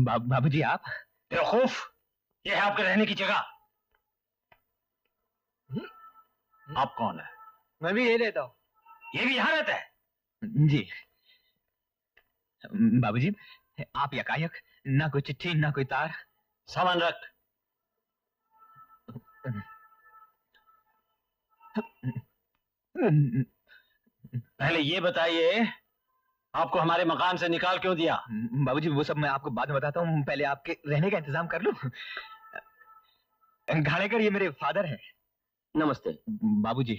बाबूजी आप? बेवकूफ, ये है आपके रहने की जगह। आप कौन है? मैं भी यही रहता हूँ। ये भी यहाँ रहता है? जी। बाबूजी आप यकायक, ना कोई चिट्ठी ना कोई तार। सामान रख। पहले ये बताइए, आपको हमारे मकान से निकाल क्यों दिया? बाबूजी वो सब मैं आपको बाद में बताता हूँ, पहले आपके रहने का इंतजाम कर लूं। घाणेकर ये मेरे फादर हैं। नमस्ते बाबूजी।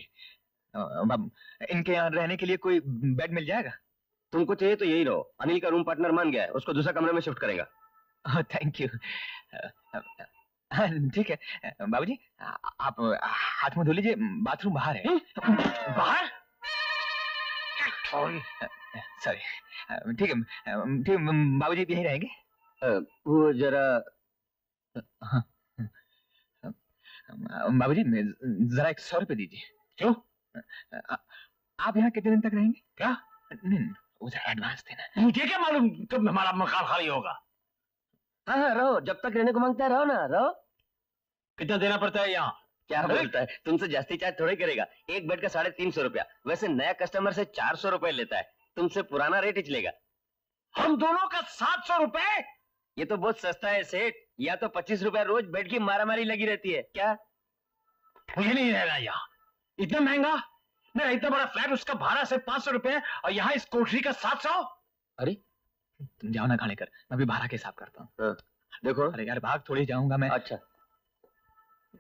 इनके यहाँ रहने के लिए कोई बेड मिल जाएगा? तुमको चाहिए तो यही रहो, अनिल का रूम पार्टनर मान गया है, उसको दूसरा कमरे में शिफ्ट करेगा। Thank you. ठीक है बाबूजी, आप हाथ मुंह धो लीजिए, बाथरूम बाहर है। बाहर? सॉरी। ठीक है बाबूजी यहीं रहेंगे? वो जरा बाबूजी जरा 100 रुपए दीजिए। क्यों? आप यहाँ कितने दिन तक रहेंगे? क्या? नहीं, उसे एडवांस देना। मुझे क्या मालूम कब हमारा मकान खाली होगा? हाँ रहो, जब तक रहने को मांगता है रहो ना, रहो। कितना देना पड़ता है यहाँ? क्या बोलता है, तुमसे जास्ती चार्ज थोड़े करेगा। एक बेड का 350 रुपया, वैसे नया कस्टमर से 400 रुपए लेता है, तुमसे पुराना रेट ही चलेगा। हम दोनों का 700 रुपए? ये तो बहुत सस्ता है सेठ, या तो 25 रुपया रोज बेड की मारामारी लगी रहती है। क्या? मुझे नहीं रहना यहाँ, इतना महंगा। मेरा इतना बड़ा फ्लैट, उसका भाड़ा सिर्फ 500 रुपए है, और यहाँ इस कोठरी का 700। अरे तुम जाओ ना घाणेकर, मैं भी भाड़ा के हिसाब करता हूँ। देखो। अरे यार भाग थोड़ी जाऊंगा मैं। अच्छा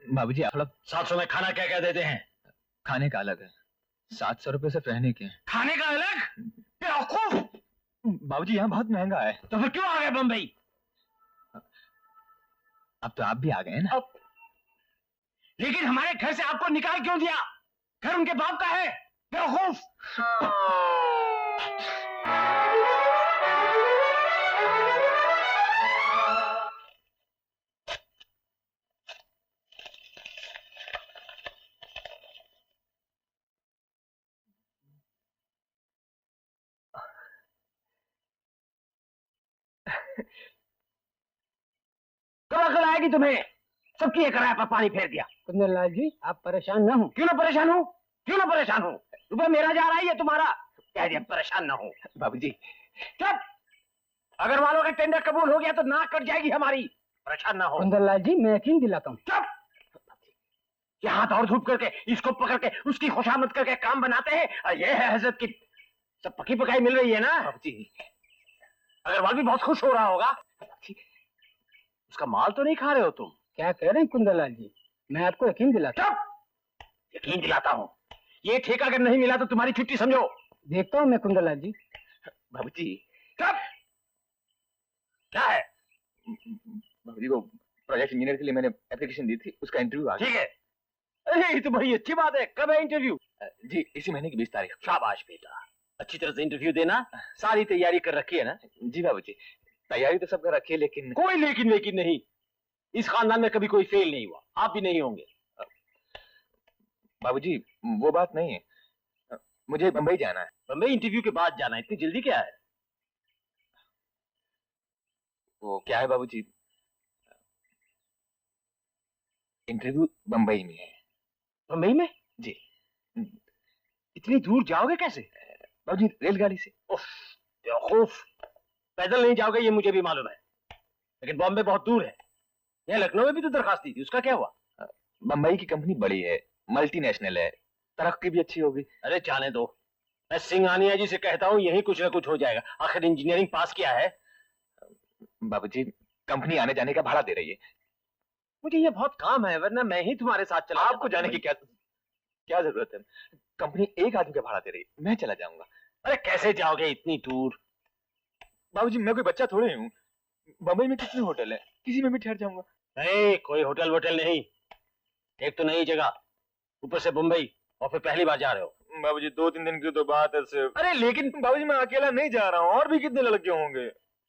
बाबूजी आप लोग 700 में खाना क्या क्या देते हैं? खाने का अलग है, 700 रुपए सिर्फ रहने के। खाने का अलग? बेवकूफ! बाबूजी यहाँ बहुत महंगा है। तो फिर क्यों आ गए बम्बई? अब तो आप भी आ गए हैं ना। लेकिन हमारे घर से आपको निकाल क्यों दिया? घर उनके बाप का है। बेवकूफ! कब अकल आएगी तुम्हें? सबकी एक किराए पर पानी फेर दिया। कुंदनलाल जी आप परेशान ना हो। क्यों ना परेशान हूँ? क्यों ना परेशान हूँ? रुपया मेरा जा रहा है, ये तुम्हारा। कह दिया परेशान ना हो। बाबूजी चुप! अगर वालों का टेंडर कबूल हो गया तो नाक कट जाएगी हमारी। परेशान ना हो। कुंदनलाल जी मैं यकीन दिलाता हूँ। चुप! यहाँ दौड़ धूप करके, इसको पकड़ के, उसकी खुशामद करके काम बनाते हैं, और ये है हजरत की सब पकी पकाई मिल रही है ना। बाबूजी अग्रवाल भी बहुत खुश हो रहा होगा। उसका माल तो नहीं खा रहे हो तुम? क्या कह रहे हैं कुंदनलाल जी, मैं आपको यकीन दिलाता हूँ। चुप! यकीन दिलाता हूँ। ये ठेका अगर नहीं मिला तो तुम्हारी छुट्टी समझो। देखता हूँ मैं कुंदनलाल जी। बाबूजी चुप! क्या है? बाबूजी को प्रोजेक्ट इंजीनियर के लिए मैंने एप्लीकेशन दी थी, उसका इंटरव्यू आ गया। ठीक है। अरे ये तो बड़ी अच्छी बात है। कब है इंटरव्यू? जी इसी महीने की 20 तारीख। शाबाश बेटा, अच्छी तरह से इंटरव्यू देना। सारी तैयारी कर रखी है ना? जी बाबूजी तैयारी तो सब कर रखी है, लेकिन कोई लेकिन नहीं। इस खानदान में कभी कोई फेल नहीं हुआ, आप भी नहीं होंगे। बाबूजी वो बात नहीं है, मुझे बंबई जाना है। बम्बई इंटरव्यू के बाद जाना है? इतनी जल्दी क्या है? वो क्या है बाबूजी, इंटरव्यू बंबई में है। बम्बई में? जी। इतनी दूर जाओगे कैसे? बाबूजी रेलगाड़ी से। बेवकूफ, पैदल नहीं जाओगे ये मुझे भी मालूम है, लेकिन बॉम्बे बहुत दूर है। यहाँ लखनऊ में भी तो दरखास्त दी थी, उसका क्या हुआ? बंबई की कंपनी बड़ी है, मल्टीनेशनल है, तरक्की भी अच्छी होगी। अरे जाने दो, मैं सिंघानिया जी से कहता हूँ, यही कुछ ना कुछ हो जाएगा। आखिर इंजीनियरिंग पास किया है। बाबूजी कंपनी आने जाने का भाड़ा दे रही है। मुझे ये बहुत काम है, वरना मैं ही तुम्हारे साथ चला। आपको जाने की क्या जरूरत है? कंपनी एक आदमी का भाड़ा दे रही है, मैं चला जाऊंगा। अरे कैसे जाओगे इतनी दूर? बाबूजी मैं कोई बच्चा थोड़े हूँ, बंबई में कितने होटल है, किसी में भी ठहर जाऊंगा। नहीं, कोई होटल वोटल नहीं। एक तो नई जगह, ऊपर से मुंबई, और फिर पहली बार जा रहे हो। बाबूजी 2-3 दिन की तो बात है सिर्फ। अरे लेकिन बाबूजी मैं अकेला नहीं जा रहा हूँ, और भी कितने लड़के होंगे।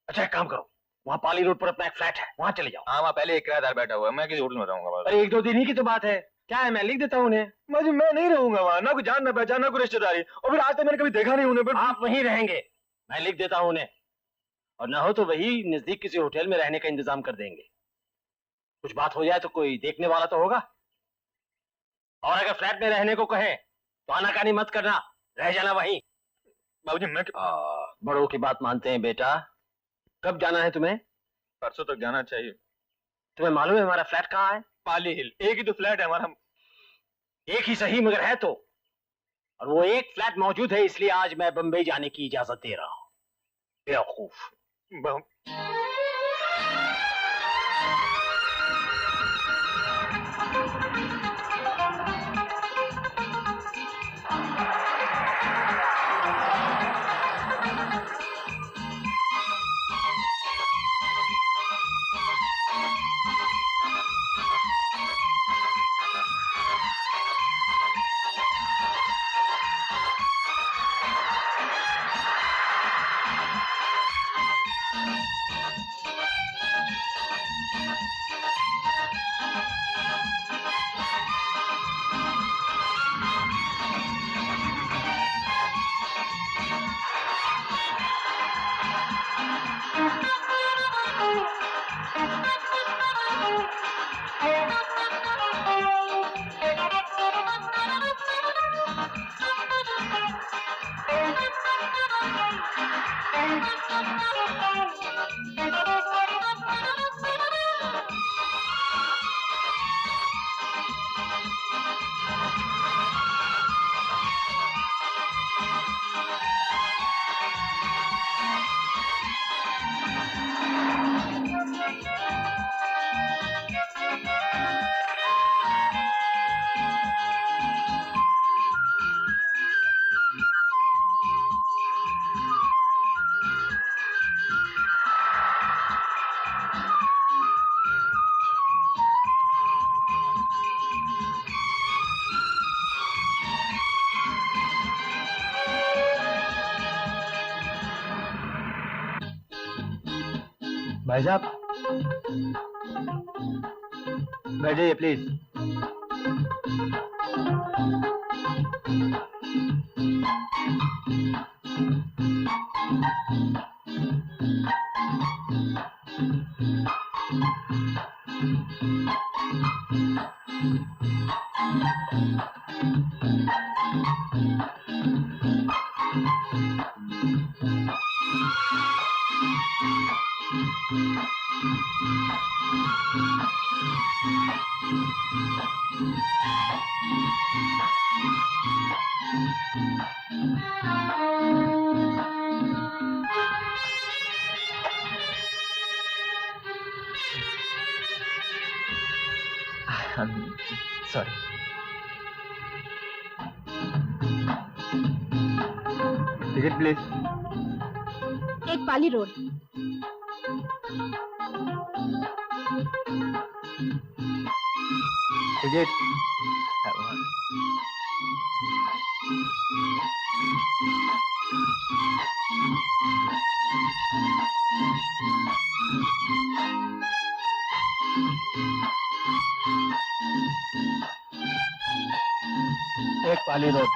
अच्छा एक काम करो, वहाँ पाली रोड पर अपना एक फ्लैट है, वहाँ चले जाओ। हाँ वहाँ पहले एक किराएदार बैठा हुआ है, मैं किसी होटल में रहूंगा बाबूजी। अरे 1-2 दिन ही की तो बात है, क्या है मैं लिख देता हूँ उन्हें। बाबूजी मैं नहीं रहूंगा वहाँ, ना कोई जान ना पहचान ना कोई रिश्तेदारी, और फिर आज तक मैंने कभी देखा नहीं उन्हें। आप वहीं रहेंगे, मैं लिख देता हूँ उन्हें, और ना हो तो वही नजदीक किसी होटल में रहने का इंतजाम कर देंगे। कुछ बात हो जाए तो कोई देखने वाला तो होगा, और अगर फ्लैट में रहने को कहे तो आनाकानी मत करना, रह जाना वहीं। बाबूजी मैं बड़ों की बात मानते हैं बेटा। कब जाना है तुम्हें? परसों तक जाना चाहिए। तुम्हें मालूम है हमारा फ्लैट कहाँ है? पाली हिल, एक ही तो फ्लैट है हमारा। एक ही सही मगर है तो, और वो एक फ्लैट मौजूद है, इसलिए आज मैं बंबई जाने की इजाजत दे रहा हूँ। बेवकूफ। भाई साहब बैठ जाइए प्लीज। सॉरी। Ticket please. एक पाली रोड। टिकट। एक पाली रोड।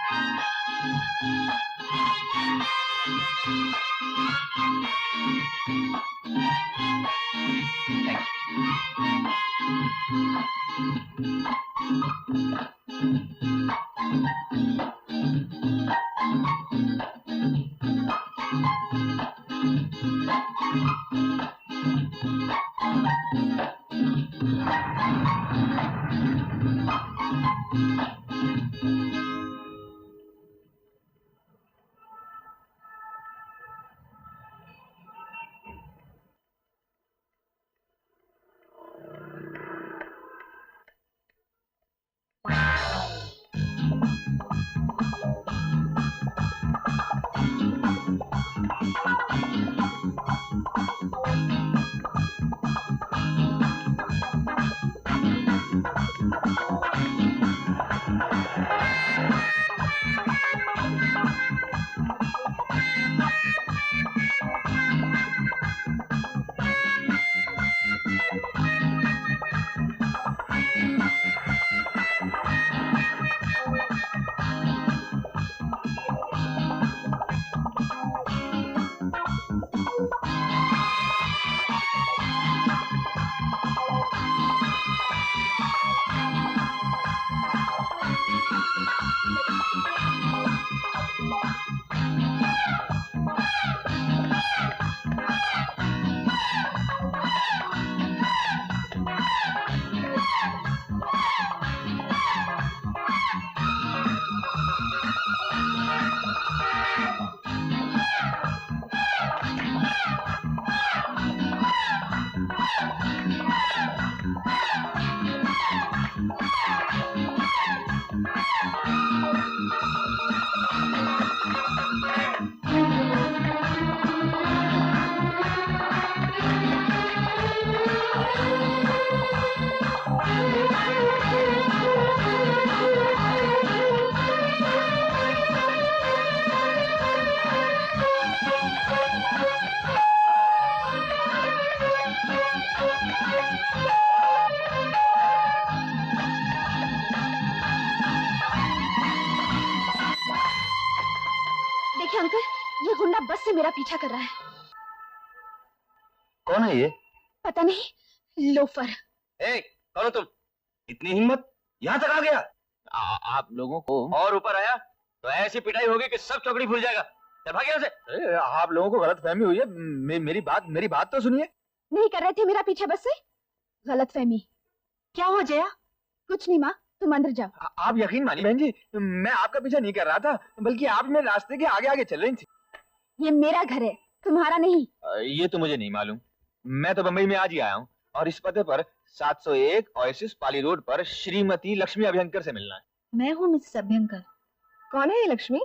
देखिए अंकल, ये गुंडा बस से मेरा पीछा कर रहा है। कौन है ये? पता नहीं, लोफर। ए, कौन हो तुम? इतनी हिम्मत, यहाँ तक आ गया? आप लोगों को और ऊपर आया तो ऐसी पिटाई होगी कि सब चौकड़ी भूल जाएगा। चल भाग यहाँ से। आप लोगों को गलतफहमी हुई है। मेरी बात तो सुनिए। नहीं कर रहे थे मेरा पीछा बस से? गलतफहमी। क्या हो जया? कुछ नहीं माँ, तुम अंदर जाओ। आप यकीन मानिए बहन जी, मैं आपका पीछा नहीं कर रहा था, बल्कि आप मेरे रास्ते के आगे आगे चल रही थी। ये मेरा घर है, तुम्हारा नहीं। ये तो मुझे नहीं मालूम। मैं तो बम्बई में आज ही आया हूँ और इस पते पर 701 ओएसिस पाली रोड पर श्रीमती लक्ष्मी अभ्यंकर से मिलना है। मैं हूँ मिसेस अभ्यंकर। कौन है ये लक्ष्मी?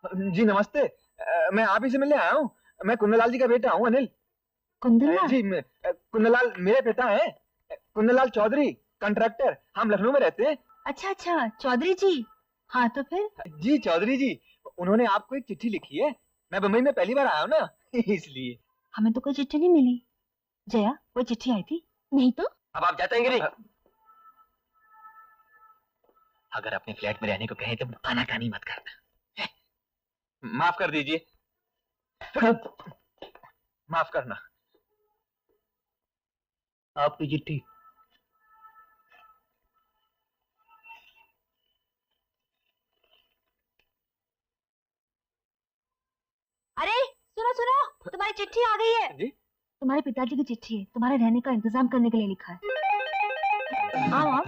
जी नमस्ते। मैं आप ही से मिलने आया हूँ। मैं कुंदलाल जी का बेटा हूँ, अनिल। कुंदन? जी कुंदलाल मेरे पिता हैं, कुंदलाल चौधरी, कंट्रैक्टर। हम लखनऊ में रहते हैं। अच्छा अच्छा, चौधरी जी। हाँ तो फिर? जी चौधरी जी, उन्होंने आपको एक चिट्ठी लिखी है। मैं बम्बई में पहली बार आया हूँ ना, इसलिए। हमें तो कोई चिट्ठी नहीं मिली। जया, वो चिट्ठी आई थी? नहीं तो। अब आप जाते हैं कि नहीं? अगर अपने फ्लैट में रहने को कहें तो आनाकानी मत करना। माफ कर दीजिए। माफ करना। आपकी चिट्ठी। अरे सुनो सुनो, तुम्हारी चिट्ठी आ गई है। जी? तुम्हारे पिताजी की चिट्ठी है, तुम्हारे रहने का इंतजाम करने के लिए लिखा है। आओ आओ।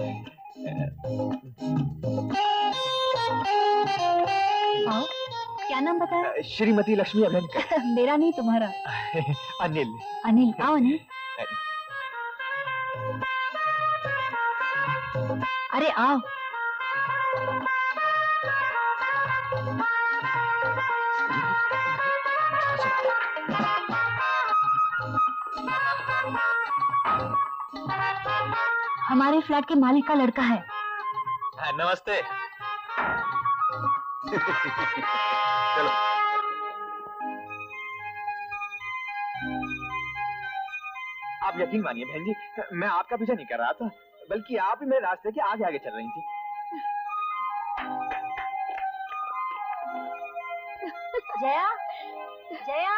आओ, क्या नाम बताया? श्रीमती लक्ष्मी अभ्यंकर। मेरा नहीं, तुम्हारा। अनिल। अनिल। आओ अनिल। अरे आओ। हमारे फ्लैट के मालिक का लड़का है। नमस्ते। चलो। आप यकीन मानिए बहन जी, मैं आपका पीछा नहीं कर रहा था, बल्कि आप ही मेरे रास्ते के आगे आगे चल रही थी। जया, जया,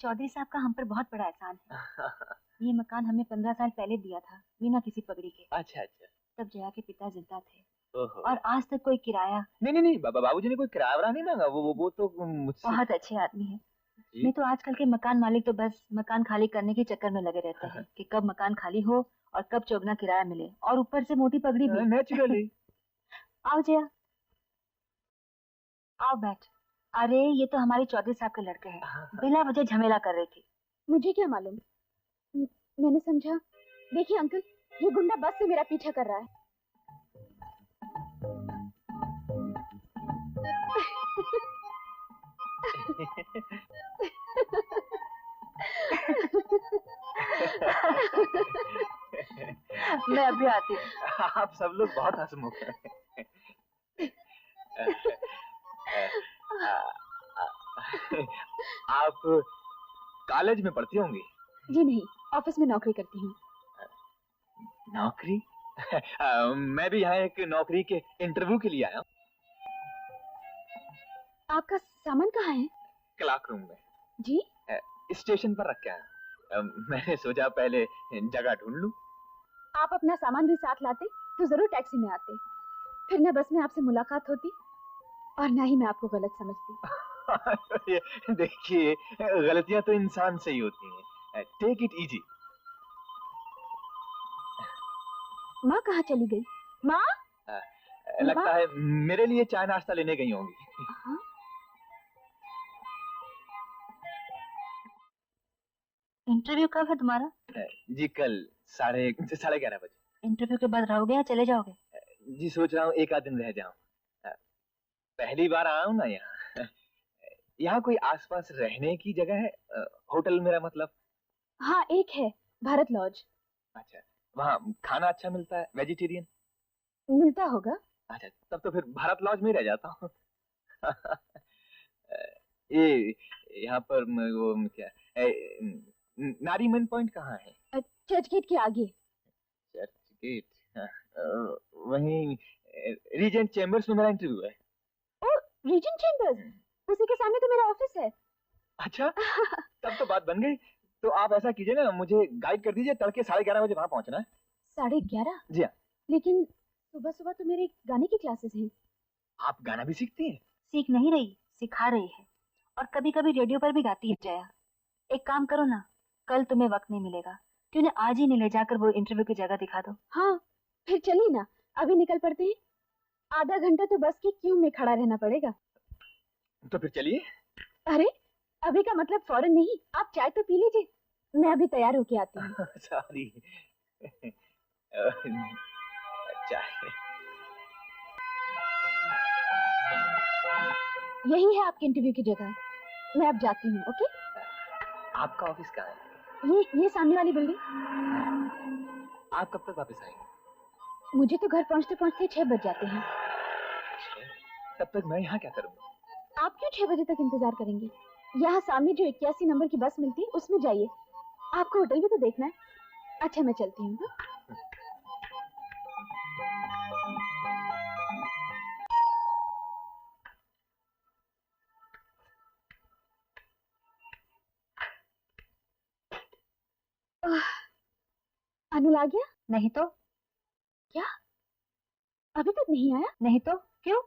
चौधरी साहब का हम पर बहुत बड़ा एहसान है। ये मकान हमें 15 साल पहले दिया था, बिना किसी पगड़ी के। अच्छा अच्छा। तब जया के पिता जिंदा थे ओहो। और आज तक कोई किराया। नहीं बाबूजी ने कोई किराया नहीं मांगा। वो तो मुझसे। बहुत अच्छे आदमी है। जी? नहीं तो आजकल के मकान मालिक तो बस मकान खाली करने के चक्कर में लगे रहते हैं कि कब मकान खाली हो और कब चौगना किराया मिले, और ऊपर से मोटी पगड़ी भी। नेचुरली। आओ जया, आओ बैठ। अरे ये तो हमारे चौधरी साहब के लड़के हैं, बिना वजह झमेला कर रही थी। मुझे क्या मालूम, मैंने समझा। देखिए अंकल, ये गुंडा बस से मेरा पीछा कर रहा है। मैं अभी आती हूँ। आप सब लोग बहुत हंसमुख हैं। आप कॉलेज में पढ़ती होंगी? जी नहीं, ऑफिस में नौकरी करती हूँ। नौकरी? मैं भी यहाँ एक नौकरी के इंटरव्यू के लिए आया हूँ। आपका सामान कहाँ है? क्लाक रूम में। जी? स्टेशन पर रख के आया। मैंने सोचा पहले जगह ढूंढ लूं। आप अपना सामान भी साथ लाते तो जरूर टैक्सी में आते, फिर न बस में आपसे मुलाकात होती और ना ही मैं आपको गलत समझती। देखिए, गलतियां तो इंसान से ही होती हैं। Take it easy. माँ कहाँ चली गई? माँ? लगता है मेरे लिए चाय नाश्ता लेने गई होंगी। हाँ? इंटरव्यू कब है तुम्हारा? जी कल 11:30 बजे। इंटरव्यू के बाद रहोगे या चले जाओगे? जी सोच रहा हूँ एक आध दिन रह जाऊं। पहली बार आया हूँ ना यहाँ। यहाँ कोई आसपास रहने की जगह है? होटल मेरा मतलब। हाँ एक है, भारत लॉज। अच्छा, वहाँ खाना अच्छा मिलता है, वेजिटेरियन? मिलता होगा। अच्छा, तब तो फिर भारत लॉज में ही रह जाता हूँ। ये यहाँ पर वो क्या नारीमन पॉइंट कहाँ है? चर्च गेट के आगे। चर्च गेट, हाँ, वहीं रीजेंट चेम्बर्स में मेरा इंटरव्यू है। ओ, रीजेंट चेम्बर्स, उसी के सामने तो मेरा ऑफिस है। अच्छा, तब तो बात बन गई। तो आप ऐसा कीजिए ना, मुझे गाइड कर दीजिए, तड़के 11:30 बजे वहाँ पहुँचना है। 11:30? जी हाँ। लेकिन सुबह सुबह तो मेरे गाने की क्लासेस हैं। आप गाना भी सीखती हैं? सीख नहीं रही, सिखा रही है। और कभी कभी रेडियो पर भी गाती है जया। एक काम करो ना, कल तुम्हें वक्त नहीं मिलेगा, क्यों ना आज ही नहीं ले जाकर वो इंटरव्यू की जगह दिखा दो। हाँ, फिर चलिए ना, अभी निकल पड़ते हैं। आधा घंटा तो बस की क्यू में खड़ा रहना पड़ेगा। तो फिर चलिए। अरे, अभी का मतलब फौरन नहीं, आप चाय तो पी लीजिए, मैं अभी तैयार होके आती हूँ। सॉरी। चाय। यही है आपके इंटरव्यू की जगह, मैं अब जाती हूँ। ओके? आपका ऑफिस कहाँ है? ये सामने वाली बिल्डिंग। आप कब तक वापस आएंगे? मुझे तो घर पहुँचते पहुँचते 6 बज जाते हैं। तब तक मैं यहाँ क्या करूँगा? आप क्यों 6 बजे तक इंतजार करेंगे? यहाँ सामने जो 81 नंबर की बस मिलती है उसमें जाइए, आपको होटल भी तो देखना है। अच्छा, मैं चलती हूँ। अनुल आ गया? नहीं तो क्या? अभी तक नहीं आया? नहीं तो क्यों?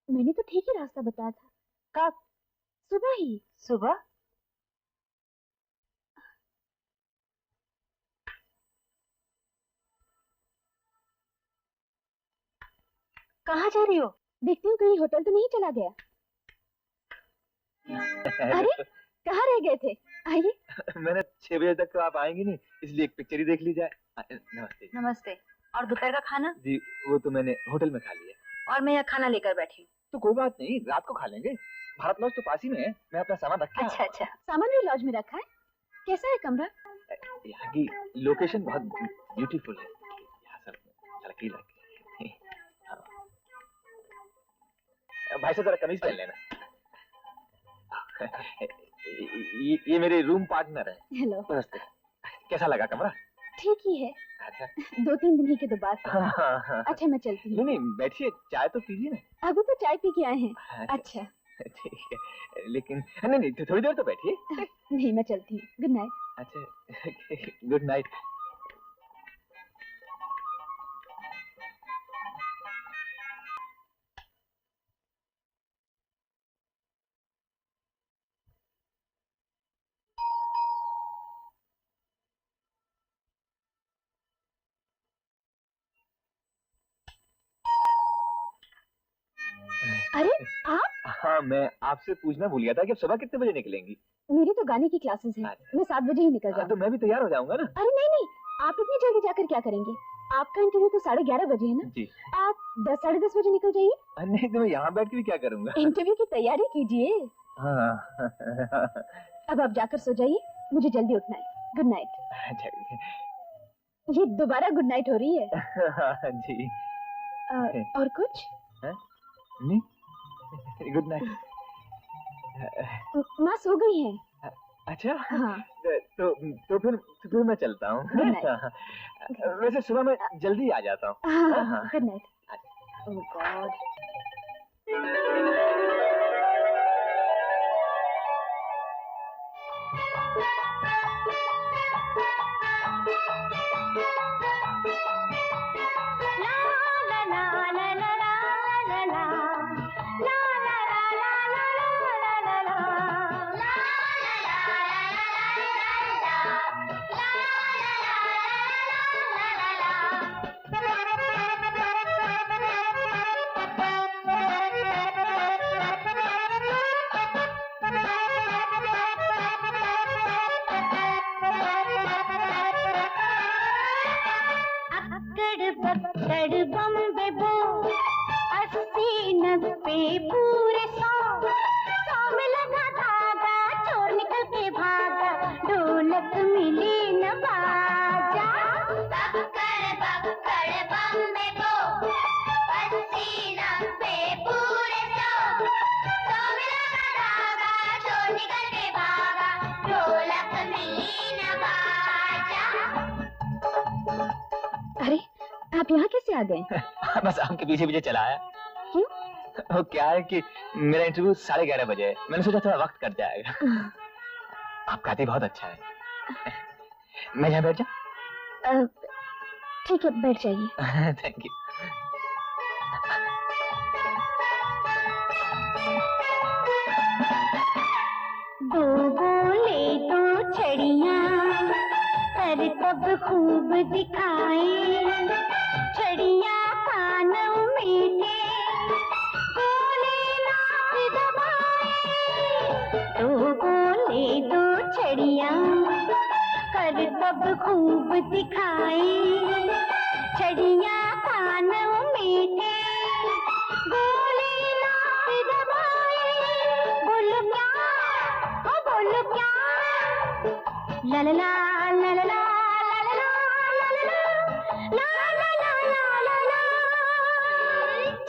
मैंने तो ठीक ही रास्ता बताया था। कब? सुबह ही। सुबह? कहाँ जा रही हो? देखती हूँ कहीं होटल तो नहीं चला गया। अरे, कहाँ रह गए थे? आइए। मैंने 6 बजे तक तो आप आएंगी नहीं, इसलिए एक पिक्चर ही देख ली जाए। नमस्ते। नमस्ते। और दोपहर का खाना? जी, वो तो मैंने होटल में खा लिया। और मैं यहाँ खाना लेकर बैठी हूँ। तो कोई बात नहीं, रात को खा लेंगे। भारत लॉज तो पास ही में है, मैं अपना सामान रख के अच्छा अच्छा, सामान भी लॉज में रखा है? कैसा है कमरा? यहाँ की लोकेशन बहुत ब्यूटीफुल है। यहाँ सब लड़की लड़की। भाई साहब जरा कमीज पहन लेना। ये मेरे रूम पार्टनर है। हेलो। नमस्ते। कैसा लगा कमरा? ठीक ही है। अच्छा। 2-3 दिन ही की तो बात है। हाँ। अच्छा, मैं चलती हूँ। नहीं, बैठिए, चाय तो पीजिए ना। अभी तो चाय पी के आए हैं। अच्छा। ठीक है, लेकिन नहीं, थोड़ी देर तो बैठिए। नहीं, मैं चलती हूँ। Good night. अच्छा, गुड नाइट। अरे आप? हाँ, मैं आपसे पूछना भूल गया था कि आप सुबह कितने बजे निकलेंगी? मेरी तो गाने की क्लासेस हैं। मैं 7 बजे ही निकल जाऊँ। तो मैं भी तैयार हो जाऊंगा ना। अरे नहीं नहीं, आप इतनी जल्दी जाकर क्या करेंगे? आपका इंटरव्यू तो 11:30 बजे है ना? जी। आप 10-10:30 बजे निकल जाइए। नहीं तो मैं यहाँ बैठ के भी क्या करूँगा? इंटरव्यू की तैयारी कीजिए। हाँ। अब आप जाकर सो जाइए, मुझे जल्दी उठना है। Good night. अच्छा। ये दोबारा गुड नाइट हो रही है। जी। और कुछ? नहीं, गुड नाइट। माँ सो गई हैं। अच्छा। हाँ। तो फिर मैं चलता हूँ। Good night. वैसे सुबह मैं जल्दी आ जाता हूँ। हाँ, गुड नाइट। ओह गॉड। बम बे बो 80 नब्बे पूरे 100 में लगा धागा, चोर निकल के भागा, ढोलक मिली न बाजा। बक्कड़ बम्बे बो, 80 90 पूरे 100 में लगा धागा, चोर निकल के भागा, ढोलक मिली न बाजा। अरे आप यहाँ कैसे आ गए? बस आपके पीछे पीछे चला आया। क्यों? वो क्या है कि मेरा इंटरव्यू 11:30 बजे है, मैंने सोचा थोड़ा वक्त कट जाएगा। आप गाते बहुत अच्छा है। मैं यहाँ बैठ जाऊँ? ठीक है, बैठ जाइए। Thank you. दो बोले दो छड़ियाँ कर तब खूब दिखाए, छड़ियाँ कानों मीठे बोले नाक दबाए। दो बोले दो छड़ियाँ कर तब खूब दिखाए, छड़ियाँ कानों मीठे बोले नाक दबाए। बोलो क्या, ओ बोलो क्या, ला ला ला ला ला ला ला ला ला ला ला ला ला।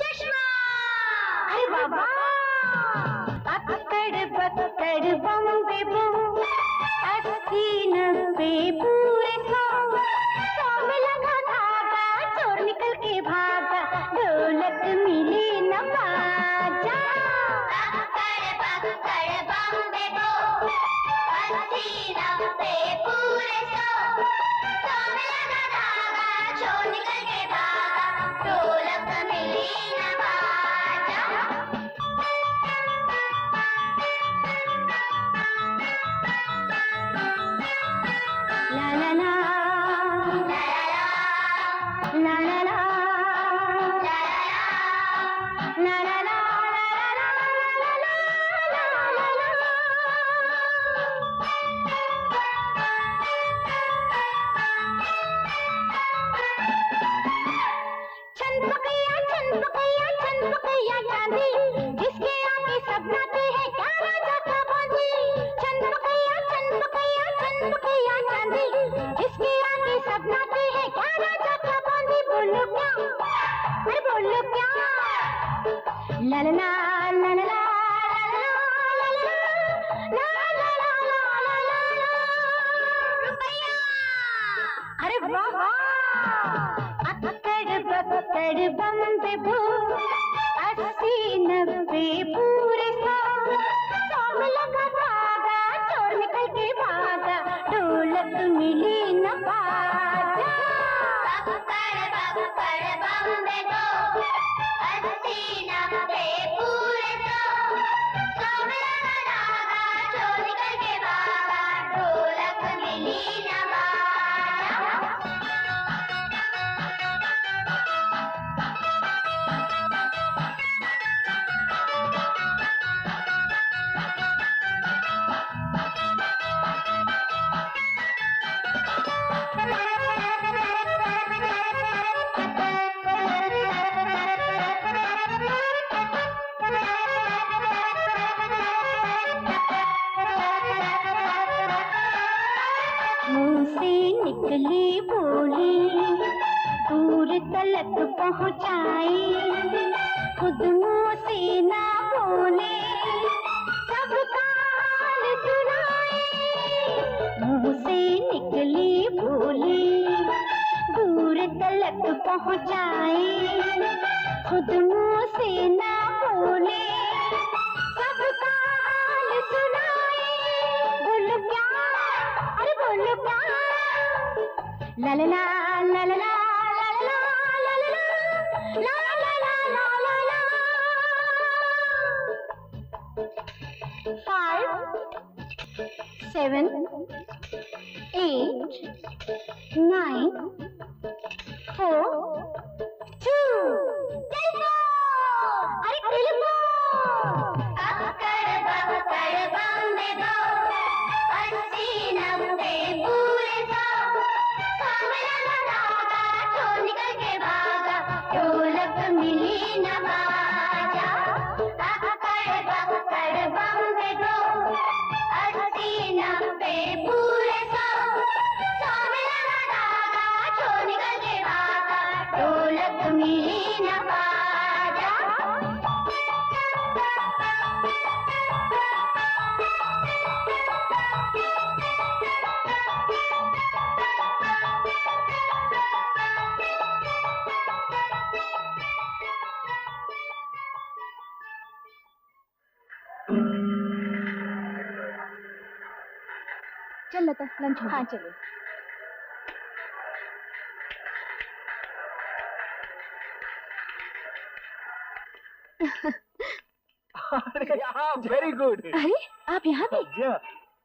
चश्मा, अरे बाबा, अक्कड़ बक्कड़ बम्बे बो, 80 90 पूरे 100 में लगा धागा, चोर निकल के भागा, ढोलक मिली न बाजा। बक्कड़ बम्बे बो, 80 90 पूरे 100 में लगा धागा, चोर निकल के भागा, ढोलक मिली न बाजा। ला ला ला ला ला ला ला ला ला ला। छन पकैया चांदी, जिसके आगे सब नाचे हैं, क्या राजा का बाजी। छन पकैया चांदी, जिसके आगे सब नाचे हैं, क्या राजा का बाजी। बोलो क्या, अरे बोलो क्या, ला ला ला ला ला ला ला ला ला ला। रुपया, अरे वाह वाह, अक्कड़ बक्कड़ बम्बे बो, 80 90 पूरे 100 में लगा धागा, चोर निकल के भागा, ढोलक मिली न बाजा। बक्कड़ बम्बे बो, 80 90 पूरे 100 में लगा धागा, चोर निकल के भागा, ढोलक मिली न बाजा। मुंह से निकली बोली दूर तलक पहुँचाए, खुद मुंह से ना बोले सबका हाल सुनाए। मुंह से निकली बोली दूर तलक पहुँचाए, खुद मुंह से ना बोले सबका हाल सुनाए। बोलो क्या, अरे बोलो क्या, ला ला ला ला ला ला ला ला ला ला ला ला ला ला। 5 7 8 9 4 2। अरे अक्कड़ बक्कड़ बम्बे बो, 80 90 पूरे 100 में लगा धागा, चोर निकल के भागा, ढोलक मिली न बाजा। चल लता, लंच हो। हाँ चलो। अरे आप वेरी गुड। अरे आप यहाँ पे? जी हाँ,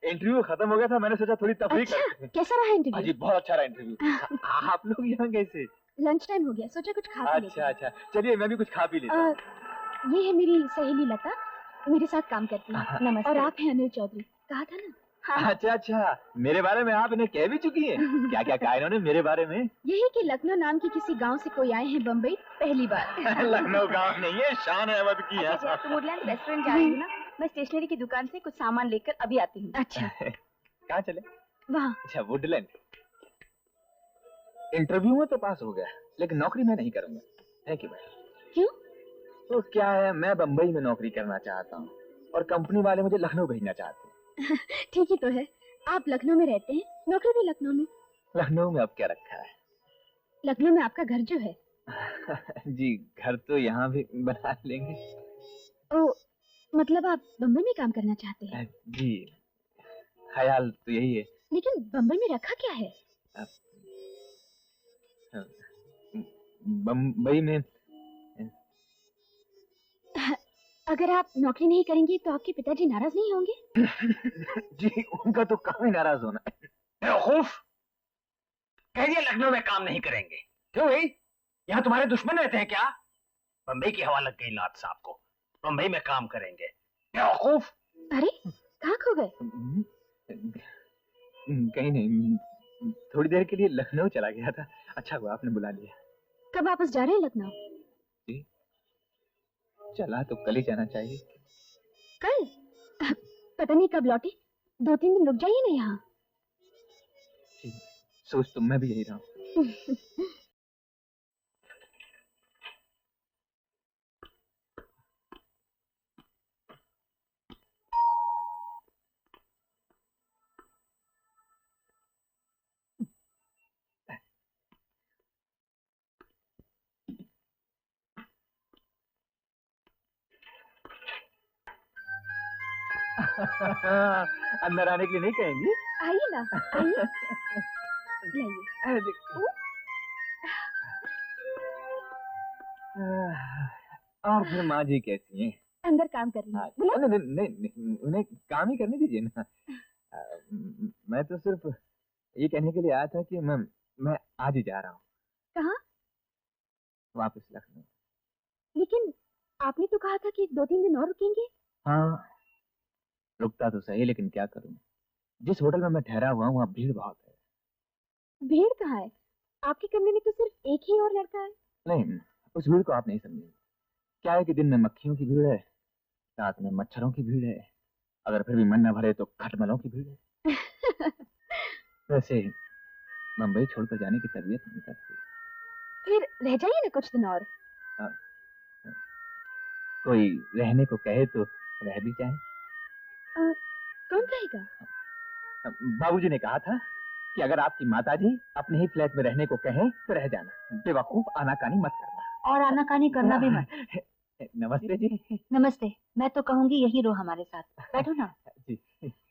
इंटरव्यू खत्म हो गया था, मैंने सोचा थोड़ी तफरीह करते हैं। कैसा रहा इंटरव्यू? जी बहुत अच्छा रहा इंटरव्यू। आप लोग यहाँ कैसे? लंच टाइम हो गया, सोचा कुछ खा पी लेते हैं। अच्छा, चलिए मैं भी कुछ खा पी लेता हूँ। ये है मेरी सहेली लता, मेरे साथ काम करती है। नमस्ते। और आप हैं अनिल चौधरी, कहा था ना? हाँ। अच्छा, मेरे बारे में आप इन्हें कह भी चुकी हैं? क्या क्या कहा इन्होंने मेरे बारे में? यही कि लखनऊ नाम की किसी गांव से कोई आए हैं बम्बई पहली बार। लखनऊ गांव नहीं है, शान अहमद की है। अच्छा, तुम वुडलैंड रेस्टोरेंट जा रही हो ना? मैं स्टेशनरी की दुकान से कुछ सामान लेकर अभी आती हूँ। अच्छा। कहाँ चले? वहाँ। अच्छा, वुडलैंड। इंटरव्यू में तो पास हो गया, लेकिन नौकरी मैं नहीं करूंगा। थैंक यू भाई। क्यों? तो क्या है, मैं बम्बई में नौकरी करना चाहता हूँ और कंपनी वाले मुझे लखनऊ भेजना चाहते हैं। ठीक ही तो है, आप लखनऊ में रहते हैं, नौकरी भी लखनऊ में। लखनऊ में अब क्या रखा है? लखनऊ में आपका घर जो है। जी, घर तो यहाँ भी बना लेंगे। ओ, मतलब आप बम्बई में काम करना चाहते हैं? जी, ख्याल तो यही है। लेकिन बम्बई में रखा क्या है? बम्बई में अगर आप नौकरी नहीं करेंगे तो आपके पिताजी नाराज नहीं होंगे? जी, उनका तो काम ही नाराज होना है। बेवकूफ, कह दिया लखनऊ में काम नहीं करेंगे। क्यों भाई, यहाँ तुम्हारे दुश्मन रहते हैं क्या? बम्बई की हवा लग गई नाथ साहब को, बम्बई में काम करेंगे। बेवकूफ। अरे कहाँ खो गए? कहीं नहीं, थोड़ी देर के लिए लखनऊ चला गया था। अच्छा हुआ आपने बुला लिया। कब वापस जा रहे हैं लखनऊ? जी, चला तो कल ही जाना चाहिए। कल? पता नहीं कब लौटे, 2-3 दिन रुक जाइए ना यहाँ। सोच तो मैं भी यही रहा हूँ। अंदर आने के लिए नहीं कहेंगी? आइए ना, आइए। लाइए। और फिर माँ जी कैसी हैं? अंदर काम कर रही हैं। बुलाओ। नहीं, उन्हें काम ही करने दीजिए ना। मैं तो सिर्फ ये कहने के लिए आया था कि मैं आज ही जा रहा हूँ। कहाँ? वापस लखनऊ। लेकिन आपने तो कहा था कि 2-3 दिन और रुकेंगे। हाँ, रुकता तो सही, लेकिन क्या करूँ, जिस होटल में मैं ठहरा हुआ हूँ वहाँ भीड़ बहुत है। भीड़ कहाँ है? आपके कमरे में तो सिर्फ एक ही और लड़का है। नहीं, उस भीड़ को आप नहीं समझे। क्या है कि दिन में मक्खियों की भीड़ है, रात में मच्छरों की भीड़ है, अगर फिर भी मन न भरे तो खटमलों की भीड़ है। वैसे मुंबई छोड़कर जाने की तबीयत नहीं करती। फिर रह जाइए ना कुछ दिन और। कोई रहने को कहे तो रह भी जाए। कौन कहेगा? बाबूजी ने कहा था कि अगर आपकी माताजी अपने ही फ्लैट में रहने को कहें तो रह जाना। बेवकूफ, आनाकानी मत करना। और आनाकानी करना भी मत। नमस्ते जी। नमस्ते। मैं तो कहूंगी यही रहो हमारे साथ। बैठो ना। जी।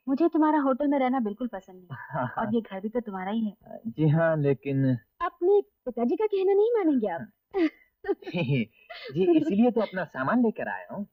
मुझे तुम्हारा होटल में रहना बिल्कुल पसंद नहीं। और ये घर भी तो तुम्हारा ही है। जी हाँ, लेकिन अपने पिताजी का कहना नहीं मानेंगे आप। जी, इसीलिए तो अपना सामान लेकर आया हूँ।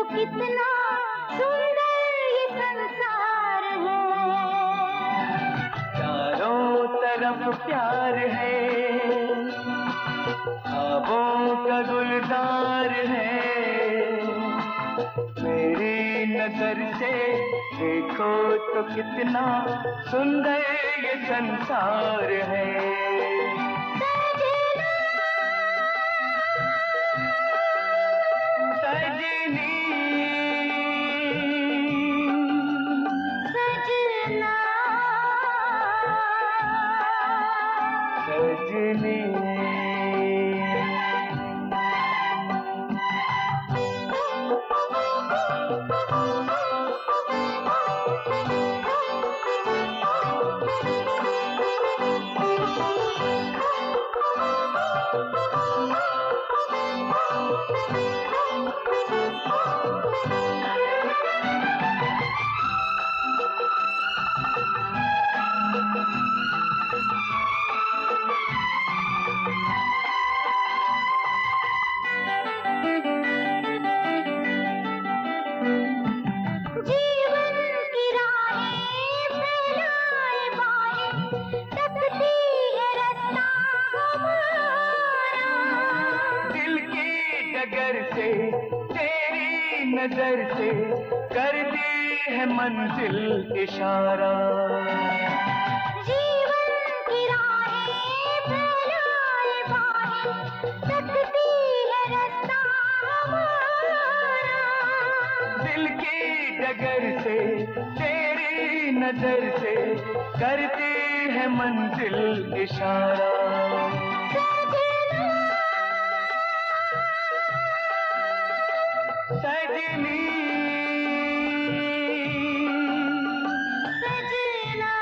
कितना सुंदर ये संसार है। चारों तरफ प्यार है, ख्वाबों का गुलजार है। मेरी नजर से देखो तो कितना सुंदर ये संसार है। सजनी सजनी नजर से कर दी है मंजिल इशारा। जीवन की राहें फैलाए बाहें, सकती है रास्ता हमारा। दिल की डगर से तेरी नजर से करती है मंजिल इशारा। सजनी सजना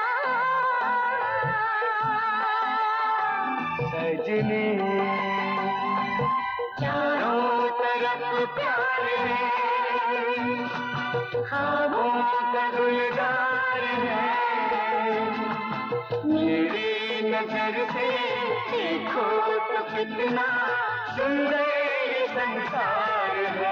सजनी चारों तरफ प्यार है, ख्वाबों का गुलजार है। मेरी नजर से देखो तो कितना सुंदर ये संसार है।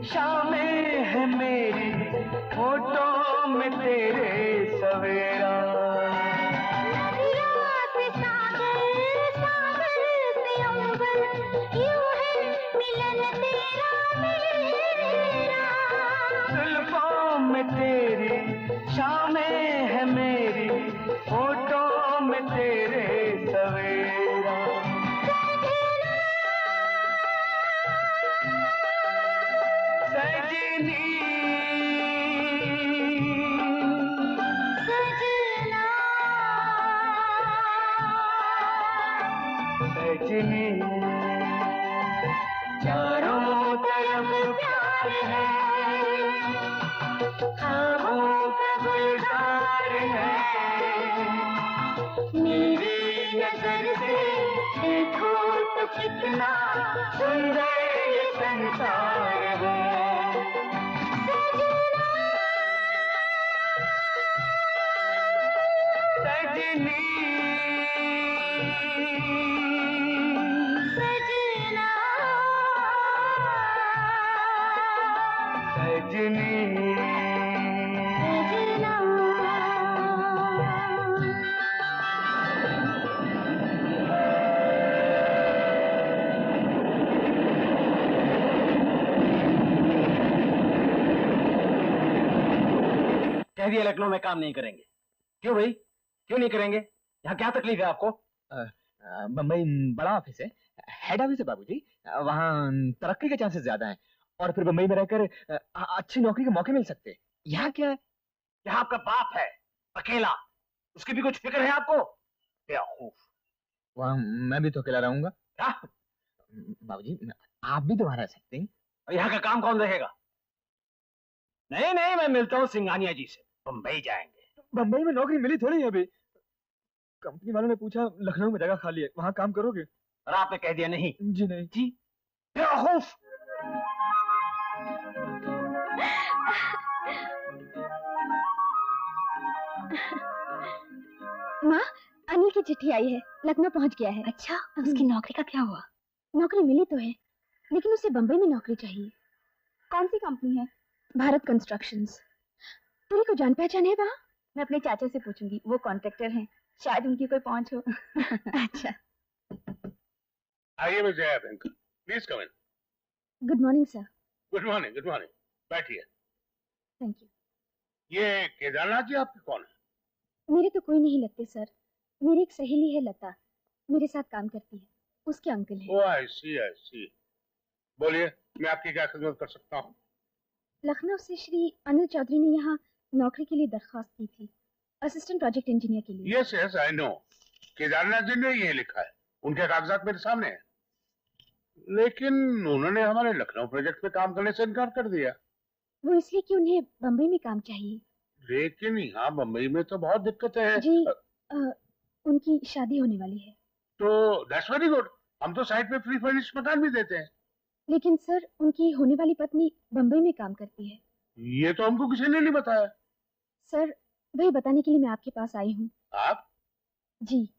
शामें है मेरी होठों में तेरे सवेरा। जुल्फों में तेरी शामें है मेरी होठों में तेरे सवेरा। सजनी सजना सजनी चारों तरफ प्यार है, ख्वाबों का गुलजार है। मेरी नजर से देखो तो कितना सुंदर ये संसार है। सजनी सजना सजनी सजना। कह दिया लखनऊ में काम नहीं करेंगे। क्यों भाई, क्यों नहीं करेंगे? यहाँ क्या तकलीफ है आपको? मुंबई बड़ा ऑफिस है, हेड ऑफिस है बाबूजी। वहाँ तरक्की के चांसेस ज्यादा हैं और फिर बम्बई में रहकर अच्छी नौकरी के मौके मिल सकते। यहाँ क्या है? यहाँ आपका बाप है अकेला, उसकी भी कुछ फिक्र है आपको? बेवकूफ। वहाँ मैं भी तो अकेला रहूंगा। क्या? बाबूजी आप भी तो वहाँ रह सकते हैं। और यहाँ का काम कौन देखेगा? नहीं नहीं, मैं मिलता हूँ सिंघानिया जी से, बम्बई जाएंगे। बम्बई में नौकरी मिली थोड़ी है अभी। कंपनी वालों ने पूछा लखनऊ में जगह खाली है, वहाँ काम करोगे? और आपने कह दिया नहीं? जी नहीं। जी बेवकूफ। माँ, अनिल की चिट्ठी आई है, लखनऊ पहुंच गया है। अच्छा, उसकी नौकरी का क्या हुआ? नौकरी मिली तो है, लेकिन उसे बम्बई में नौकरी चाहिए। कौन सी कंपनी है? भारत कंस्ट्रक्शंस। तुम्हें को जान पहचान है वहाँ? मैं अपने चाचा से पूछूंगी, वो कॉन्ट्रैक्टर हैं, शायद उनकी कोई पहुंच हो। अच्छा। आइए miss Jaya uncle, please come in. Good morning sir. Good morning, good morning. बैठिए। Thank you. ये केदारनाथ जी आपके कौन है? मेरे तो कोई नहीं लगते सर, मेरी एक सहेली है लता, मेरे साथ काम करती है, उसके अंकल है। ओह आई सी। बोलिए, मैं आपकी क्या खिदमत कर सकता हूँ? लखनऊ से श्री अनिल चौधरी ने यहाँ नौकरी के लिए दरख्वास्त की थी, असिस्टेंट प्रोजेक्ट इंजीनियर के लिए। Yes yes I know, Kedarnath ji ने ये लिखा है, उनके कागजात मेरे सामने है। लेकिन उन्होंने हमारे लखनऊ प्रोजेक्ट पे काम करने से इनकार कर दिया। वो इसलिए कि उन्हें बम्बई में काम चाहिए। लेकिन यहाँ बम्बई में तो बहुत दिक्कतें हैं। जी उनकी शादी होने वाली है। तो दैट्स वेरी गुड, हम तो साइड पे फ्री फर्निश मकान भी देते हैं। लेकिन सर उनकी होने वाली पत्नी बम्बई में काम करती है। ये तो हमको किसी ने नहीं बताया। सर वही बताने के लिए मैं आपके पास आई हूँ। आप? जी,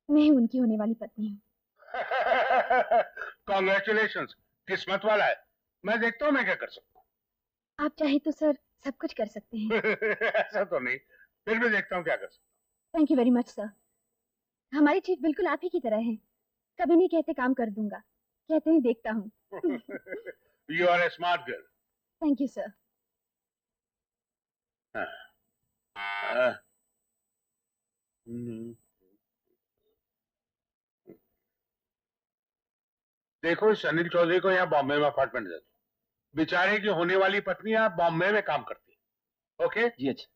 मैं ही उनकी होने वाली पत्नी हूँ। कॉन्ग्रेचुलेशंस, किस्मत वाला है। मैं देखता हूँ मैं क्या कर सकता हूँ। आप चाहे तो सर सब कुछ कर सकते हैं। ऐसा तो नहीं, फिर भी देखता हूँ क्या कर सकता thank you very much sir. हमारी चीफ बिल्कुल आप ही की तरह है, कभी नहीं कहते काम कर दूंगा, कहते हैं देखता हूँ। हूँ। You are a smart girl. Thank you sir. देखो इस अनिल चौधरी को यहाँ बॉम्बे में अपार्टमेंट दे दो। बेचारे की होने वाली पत्नी यहाँ बॉम्बे में काम करती है। ओके जी अच्छा।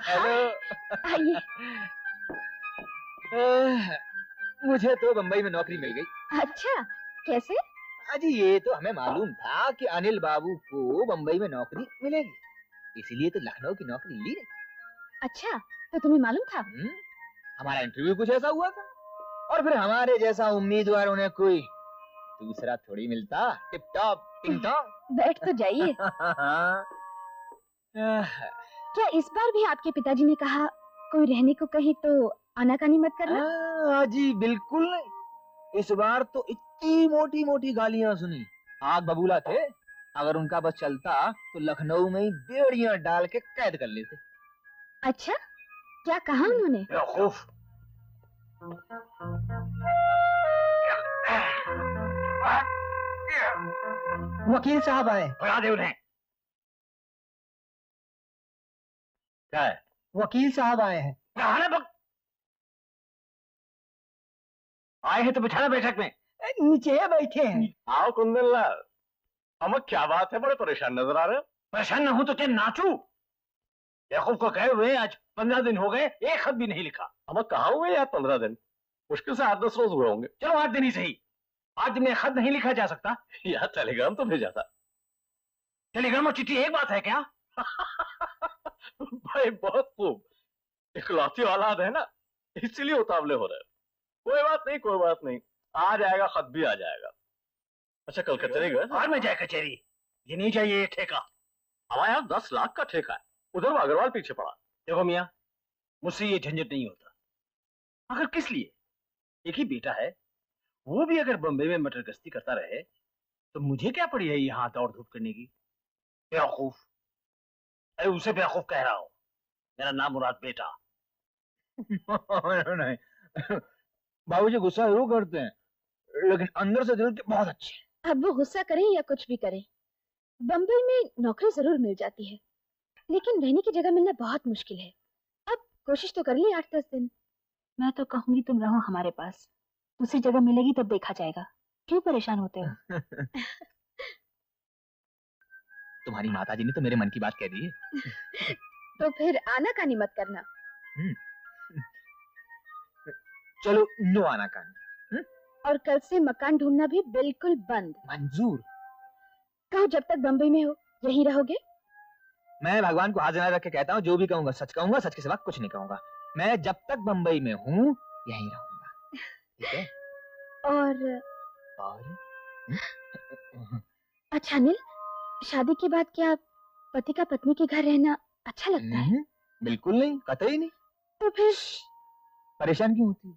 हेलो। आइए। मुझे तो बम्बई में नौकरी मिल गई। अच्छा, कैसे? अजी ये तो हमें मालूम था कि अनिल बाबू को बम्बई में नौकरी मिलेगी, इसीलिए तो लखनऊ की नौकरी ली नहीं। अच्छा, तो तुम्हें मालूम था? हमारा इंटरव्यू कुछ ऐसा हुआ था, और फिर हमारे जैसा उम्मीदवार उन्हें कोई दूसरा थोड़ी मिलता। टिप टॉप टिंग टॉप। बैठ तो जाइए। क्या इस बार भी आपके पिताजी ने कहा कोई रहने को कहे तो आनाकानी मत करना? जी बिल्कुल नहीं, इस बार तो इतनी मोटी मोटी गालियां सुनी, आग बबूला थे। अगर उनका बस चलता तो लखनऊ में ही बेड़ियां डाल के कैद कर लेते। अच्छा, क्या कहा उन्होंने? बेवकूफ। वकील साहब आए। भगा दे उन्हें। क्या है? वकील साहब आए हैं। आए हैं तो बिठाना बैठक में। नीचे बैठे हैं। आओ कुंदन लाल। अमक क्या बात है, बड़े परेशान नजर आ रहे हो? परेशान न हूं तो क्या नाचूं? बेवकूफ को कहे हुए आज 15 दिन हो गए, एक खत भी नहीं लिखा। अमक कहाँ हुए यार 15 दिन? मुश्किल से 8-10 रोज हुए होंगे। चलो 8 दिन ही सही, 8 दिन में खत नहीं लिखा जा सकता? यार टेलीग्राम तो भेजा था। टेलीग्राम और चिट्ठी एक बात है क्या? भाई बहुत खूब, इकलौती औलाद है ना, इसीलिए उतावले हो रहे। कोई बात नहीं, कोई बात नहीं, आ जाएगा, खत भी आ जाएगा। अच्छा कल कचहरी गए? और में जाए कचहरी? ये नहीं चाहिए ये ठेका। हमारे यहाँ 10 लाख का ठेका है, उधर वो अग्रवाल पीछे पड़ा। देखो मियाँ, मुझसे ये झंझट नहीं होता। अगर किस लिए, एक ही बेटा है, वो भी अगर बम्बई में मटर गश्ती करता रहे तो मुझे क्या पड़ी है यहाँ दौड़ धूप करने की? बेवकूफ। अरे उसे बेवकूफ कह रहा हूं, मेरा नाम मुराद बेटा। नहीं, बाबूजी गुस्सा जरूर करते हैं, लेकिन अंदर से दिल के बहुत अच्छे हैं। अब वो गुस्सा करें या कुछ भी करें, बम्बई में नौकरी जरूर मिल जाती है, लेकिन रहने की जगह मिलना बहुत मुश्किल है। अब कोशिश तो कर ली 8-10 दिन। मैं तो कहूंगी तुम रहो हमारे पास, दूसरी जगह मिलेगी तब देखा जाएगा। क्यों परेशान होते हो? तुम्हारी माताजी ने तो मेरे मन की बात कह दी है। तो फिर आनाकानी मत करना। चलो नो आनाकानी। और कल से मकान ढूंढना भी बिल्कुल बंद। मंजूर। कहो जब तक बम्बई में हो यहीं रहोगे? मैं भगवान को हाथ जला रख के कहता हूँ, जो भी कहूंगा सच के सिवा कुछ नहीं कहूंगा। मैं जब तक बम्बई में हूँ यहीं रहूंगा, ठीक है? और और अच्छा अनिल, शादी के बाद क्या पति का पत्नी के घर रहना अच्छा लगता है? बिल्कुल नहीं, कतई नहीं। तो फिर परेशान क्यों होती है?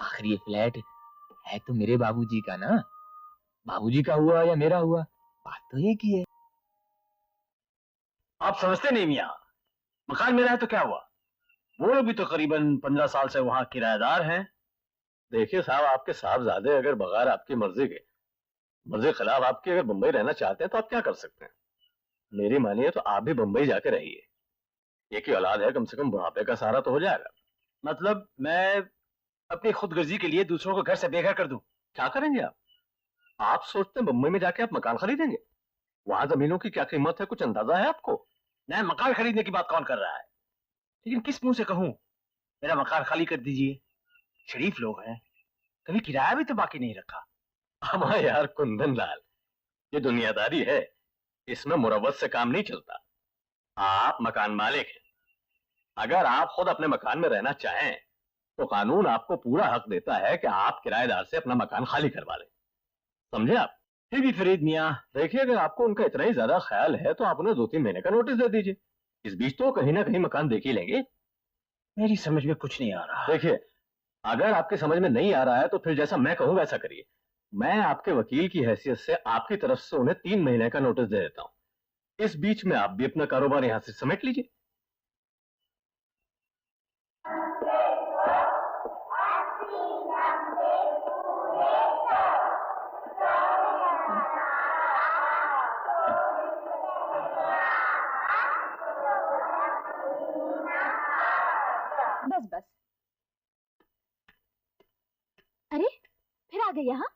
आखिर ये फ्लैट है तो मेरे बाबूजी का ना, बाबूजी का हुआ या मेरा हुआ, बात तो एक ही है। आप समझते नहीं मियाँ, मकान मेरा है तो क्या हुआ, वो लोग भी तो करीबन 15 साल से वहाँ किराएदार हैं। देखिए साहब, आपके साहबजादे अगर बगैर आपकी मर्जी के खिलाफ आपके अगर बंबई रहना चाहते हैं तो आप क्या कर सकते हैं? मेरी मानिए तो आप भी बंबई जाके रहिए। एक ही औलाद है, कम से कम बुढ़ापे का सहारा तो हो जाएगा। मतलब मैं अपनी खुदगर्जी के लिए दूसरों को घर से बेघर कर दूं? क्या करेंगे आप? आप सोचते हैं बंबई में जाके आप मकान खरीदेंगे? वहां जमीनों की क्या कीमत है, कुछ अंदाजा है आपको? नहीं, मकान खरीदने की बात कौन कर रहा है, लेकिन किस मुंह से कहूं मेरा मकान खाली कर दीजिए। शरीफ लोग हैं, कभी किराया भी तो बाकी नहीं रखा। हमारा यार कुंदन लाल, ये दुनियादारी है, इसमें मुरव्वत से काम नहीं चलता। आप मकान मालिक हैं, अगर आप खुद अपने मकान में रहना चाहें तो कानून आपको पूरा हक देता है कि आप किराएदार से अपना मकान खाली करवा लें। समझे आप? फिर भी फरीद मियाँ, देखिए, अगर आपको उनका इतना ही ज्यादा ख्याल है तो आप उन्हें 2-3 महीने का नोटिस दे दीजिए। इस बीच तो कहीं ना कहीं मकान देख ही लेंगे। मेरी समझ में कुछ नहीं आ रहा। देखिए, अगर आपके समझ में नहीं आ रहा है तो फिर जैसा मैं कहूँ वैसा करिए। मैं आपके वकील की हैसियत से आपकी तरफ से उन्हें 3 महीने का नोटिस दे देता हूँ। इस बीच में आप भी अपना कारोबार यहाँ से समेट लीजिए। बस बस। अरे फिर आ गए यहाँ?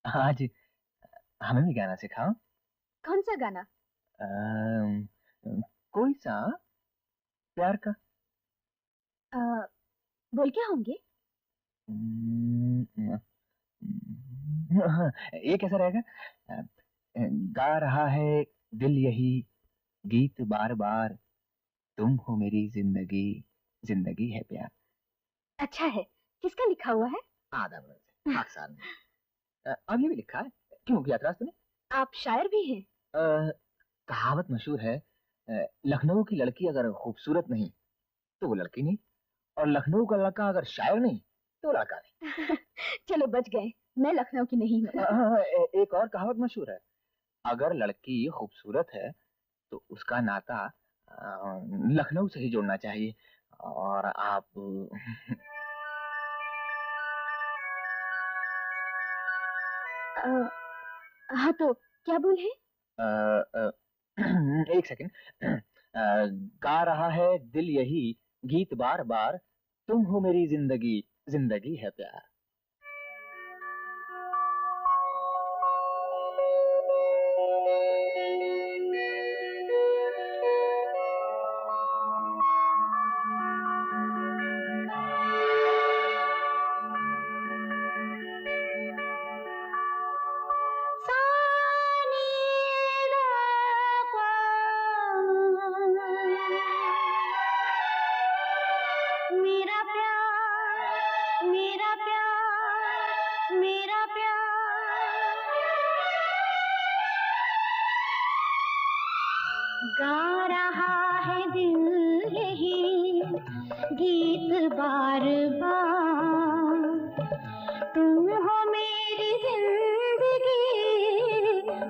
आज हमें भी गाना सिखाओ। कौन सा गाना? कोई सा प्यार का। बोल क्या होंगे? हाँ, ये कैसा रहेगा? गा रहा है दिल यही गीत बार बार, तुम हो मेरी जिंदगी, जिंदगी है प्यार। अच्छा है, किसका लिखा हुआ है? आधा बरस पाकिस्तान में। अब ये भी लिखा है, क्यों किया एतराज तूने? आप शायर भी हैं? कहावत मशहूर है, लखनऊ की लड़की अगर खूबसूरत नहीं तो वो लड़की नहीं, और लखनऊ का लड़का अगर शायर नहीं तो लड़का नहीं। चलो बच गए, मैं लखनऊ की नहीं हूँ। एक और कहावत मशहूर है, अगर लड़की खूबसूरत है तो उसका नाता लखनऊ से ही जोड़ना चाहिए। और आप हाँ तो क्या बोले? एक सेकंड। गा रहा है दिल यही गीत बार बार, तुम हो मेरी जिंदगी, जिंदगी है प्यार। गा रहा है दिल यही गीत बार बार, तुम हो मेरी जिंदगी,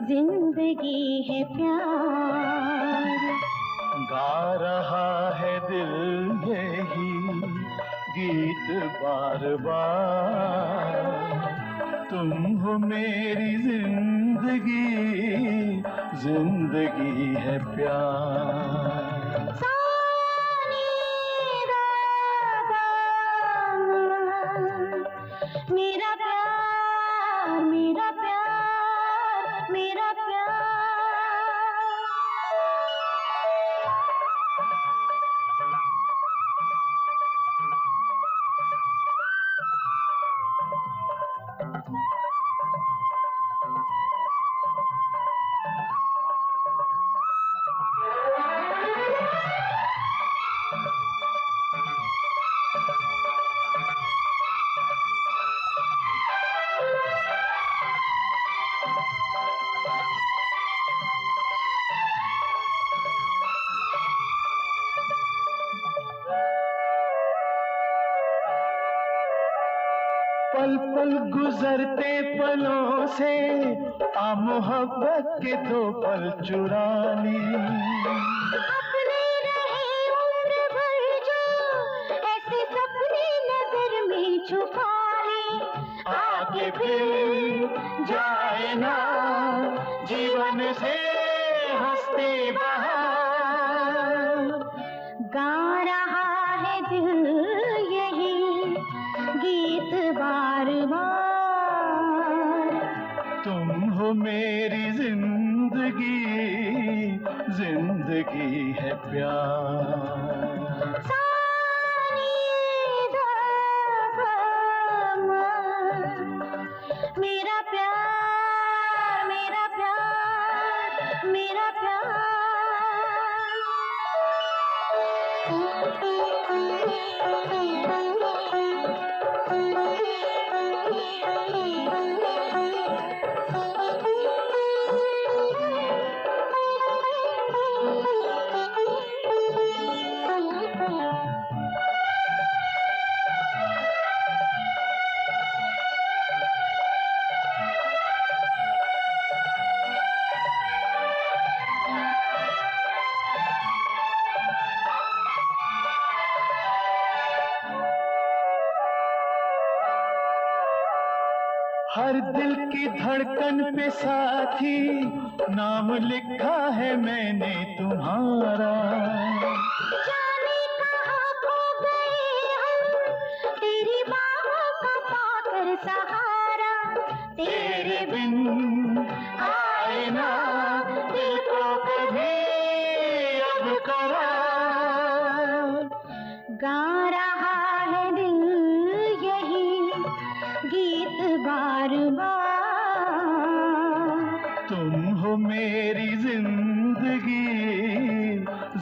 जिंदगी है प्यार। गा रहा है दिल यही गीत बार बार, तुम हो मेरी जिंदगी, जिंदगी है प्यार। मेरा प्यार मेरा प्यार मेरा प्यार। पल पल गुजरते पलों से आ मोहब्बत के दो पल चुरा ली। अपने रहे उम्र भर जो ऐसे सपने नजर में छुपा ले, आके फिर जाए ना जीवन से हंसते बहार। गा रहा है दिल यही गीत बार बार, तुम हो मेरी जिंदगी, जिंदगी है प्यार। मेरा प्यार मेरा प्यार मेरा हर दिल की धड़कन पे साथी नाम लिखा है मैंने तुम्हारा। जाने कहाँ खो गए हम, तेरी बाहों का पाकर सहारा। तेरे बिन आए ना दिल को कभी अब करार। गा रहा है दिल यही गीत बार बार, तुम हो मेरी जिंदगी,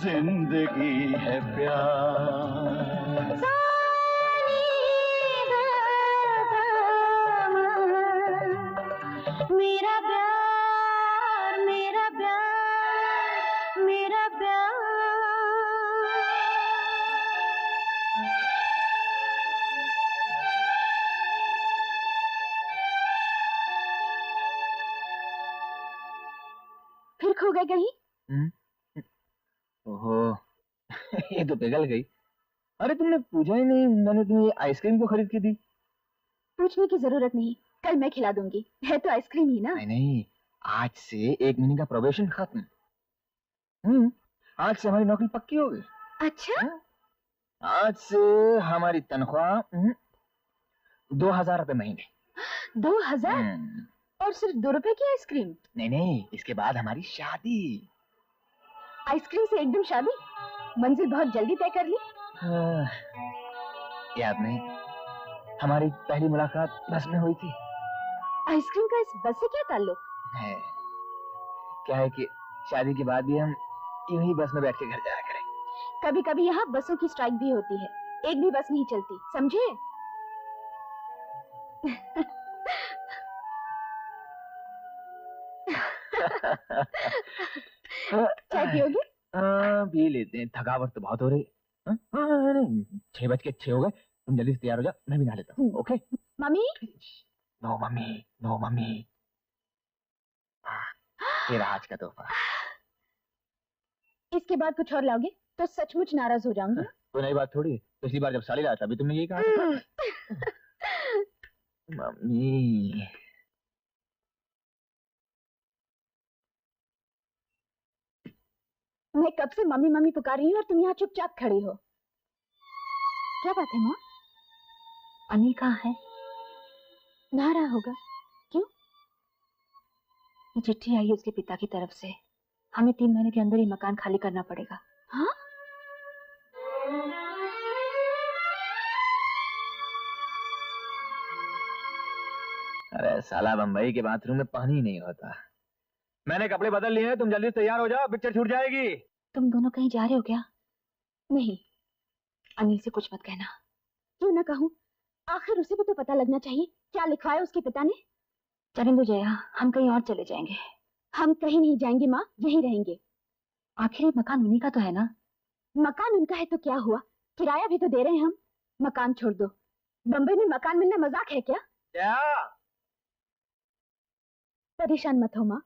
जिंदगी है प्यार। मेरा प्यार मेरा प्यार मेरा प्यार। फिर खो गए कहीं? ओहो ये तो पिघल गई। अरे तुमने पूछा ही नहीं, मैंने तुम्हें ये आइसक्रीम क्यों खरीद के दी? पूछने की जरूरत नहीं, कल मैं खिला दूंगी, है तो आइसक्रीम ही ना। नहीं नहीं, आज से 1 महीने का प्रोबेशन खत्म। आज से हमारी नौकरी पक्की हो गई। अच्छा? आज से हमारी तनख्वाह 2000 रुपए महीने। 2000? और सिर्फ 2 रुपए की आइसक्रीम? नहीं नहीं, इसके बाद हमारी शादी। आइसक्रीम से एकदम शादी? मंजिल बहुत जल्दी तय कर ली? याद नहीं, हमारी पहली मुलाकात बस में हुई थी। आइसक्रीम का इस बस से क्या ताल्लुक? है क्या है कि शादी के बाद भी हम यूं ही बस में बैठ के घर जाया करें। कभी कभी यहाँ बसों की स्ट्राइक भी होती है, एक भी बस नहीं चलती, समझे? चाय पियोगे? पी लेते हैं, थकावट तो बहुत हो रही है। 6:06 हो गए, तुम जल्दी से तैयार हो जाओ, मैं भी नहा लेता हूँ। Okay? Mummy? No mummy, no mummy. तेरा आज का तोहफा। इसके बाद कुछ और लाओगे तो सचमुच नाराज हो जाऊंगी। कोई नई बात थोड़ी, पिछली बार जब साली लाया था अभी तुमने यही कहा था। मम्मी मैं कब से मम्मी मम्मी पुकार रही हूँ और तुम यहाँ चुपचाप खड़ी हो। क्या बात है माँ? अनिल कहाँ है? नहा रहा होगा। क्यों? ये चिट्ठी आई है उसके पिता की तरफ से। हमें 3 महीने के अंदर ही मकान खाली करना पड़ेगा। हाँ? अरे साला बम्बई के बाथरूम में पानी ही नहीं होता। मैंने कपड़े बदल लिए हैं, तुम जल्दी से तैयार हो जाओ, पिक्चर छूट जाएगी। तुम दोनों कहीं जा रहे हो क्या? नहीं, अनिल से कुछ मत कहना। क्यों ना कहूँ? आखिर उसे भी तो पता लगना चाहिए क्या लिखवाया उसके पिता ने। चलें दो जया, हम कहीं और चले जाएंगे। हम कहीं नहीं जाएंगे माँ, यहीं रहेंगे। आखिर ये मकान उन्हीं का तो है ना? मकान उनका है तो क्या हुआ, किराया भी तो दे रहे हैं हम। मकान छोड़ दो, बम्बई में मकान मिलना मजाक है क्या? परेशान मत हो माँ,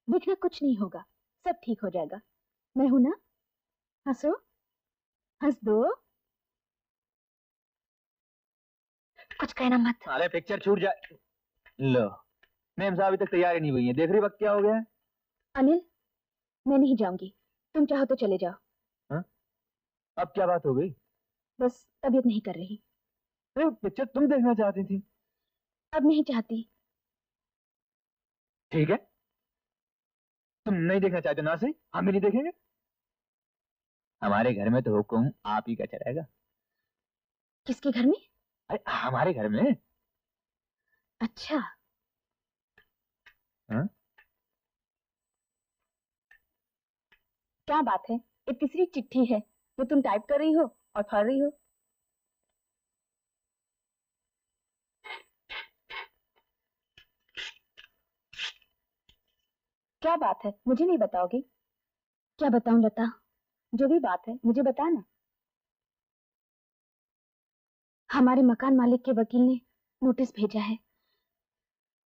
देखना कुछ नहीं होगा, सब ठीक हो जाएगा। मैं हूं ना, हंसो, हंस दो। कुछ कहना मत। अरे पिक्चर छूट जाए। लो मैम साहब अभी तक तैयार ही नहीं हुई है, देख रही वक्त क्या हो गया है। अनिल, मैं नहीं जाऊंगी, तुम चाहो तो चले जाओ। हा? अब क्या बात हो गई? बस तबीयत नहीं कर रही। पिक्चर तुम देखना चाहती थी। अब नहीं चाहती। ठीक है, तुम नहीं देखना चाहते ना सही, हम भी नहीं देखेंगे। हमारे घर में तो हुक्म आप ही का चलेगा। किसके घर में? अरे हमारे घर में। अच्छा। हाँ? क्या बात है, ये तीसरी चिट्ठी है जो तुम टाइप कर रही हो और पढ़ रही हो। क्या बात है, मुझे नहीं बताओगी? क्या बताऊं लता, जो भी बात है मुझे बताना। हमारे मकान मालिक के वकील ने नोटिस भेजा है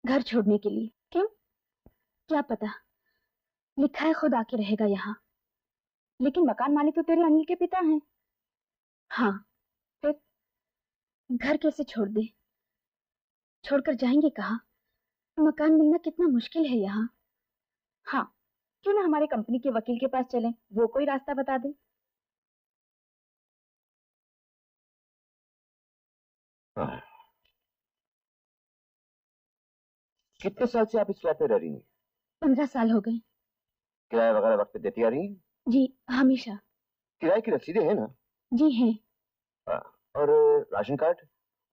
घर छोड़ने के लिए। क्यों? क्या पता, लिखा है खुद आके रहेगा यहाँ। लेकिन मकान मालिक तो तेरे अनिल के पिता हैं। हाँ, फिर घर कैसे छोड़ दे? छोड़कर जाएंगे कहाँ? मकान मिलना कितना मुश्किल है यहाँ। हाँ, क्यों ना हमारे कंपनी के वकील के पास चलें, वो कोई रास्ता बता दे। कितने साल से आप इस फ्लैट में रह रही हैं? 15 साल हो गए। किराया वगैरह वक्त पे देती आ रही हैं? जी हमेशा। किराए की रसीदें हैं ना? जी हैं। और राशन कार्ड,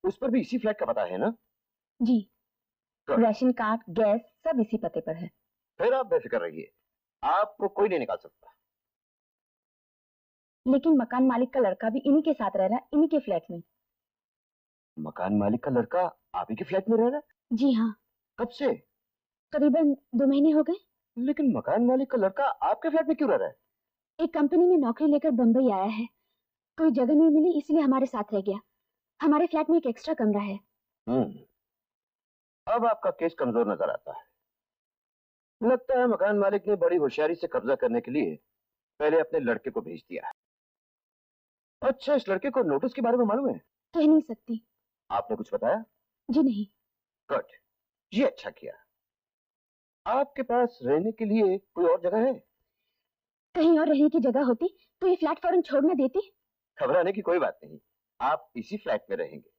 उस पर भी इसी फ्लैट का पता है ना? जी, तो- राशन कार्ड, गैस सब इसी पते पर है। फिर आप बेफिक्र रहिए, आपको कोई नहीं निकाल सकता। लेकिन मकान मालिक का लड़का भी इन्हीं के साथ रह रहा है, इन्हीं के फ्लैट में। मकान मालिक का लड़का आप ही के फ्लैट में रह रहा है? जी हाँ। कब से? करीबन 2 महीने हो गए। लेकिन मकान मालिक का लड़का आपके फ्लैट में क्यों रह रहा है? एक कंपनी में नौकरी लेकर बम्बई आया है, कोई जगह नहीं मिली इसलिए हमारे साथ रह गया। हमारे फ्लैट में एक एक्स्ट्रा कमरा है। अब आपका केस कमजोर नजर आता है। लगता है मकान मालिक ने बड़ी होशियारी से कब्जा करने के लिए पहले अपने लड़के को भेज दिया है। अच्छा, इस लड़के को नोटिस के बारे में मालूम है? कह नहीं सकती। आपने कुछ बताया? जी नहीं। गुड, ये अच्छा किया। आपके पास रहने के लिए कोई और जगह है? कहीं और रहने की जगह होती तो ये फ्लैट फौरन छोड़ न देती। घबराने की कोई बात नहीं, आप इसी फ्लैट में रहेंगे।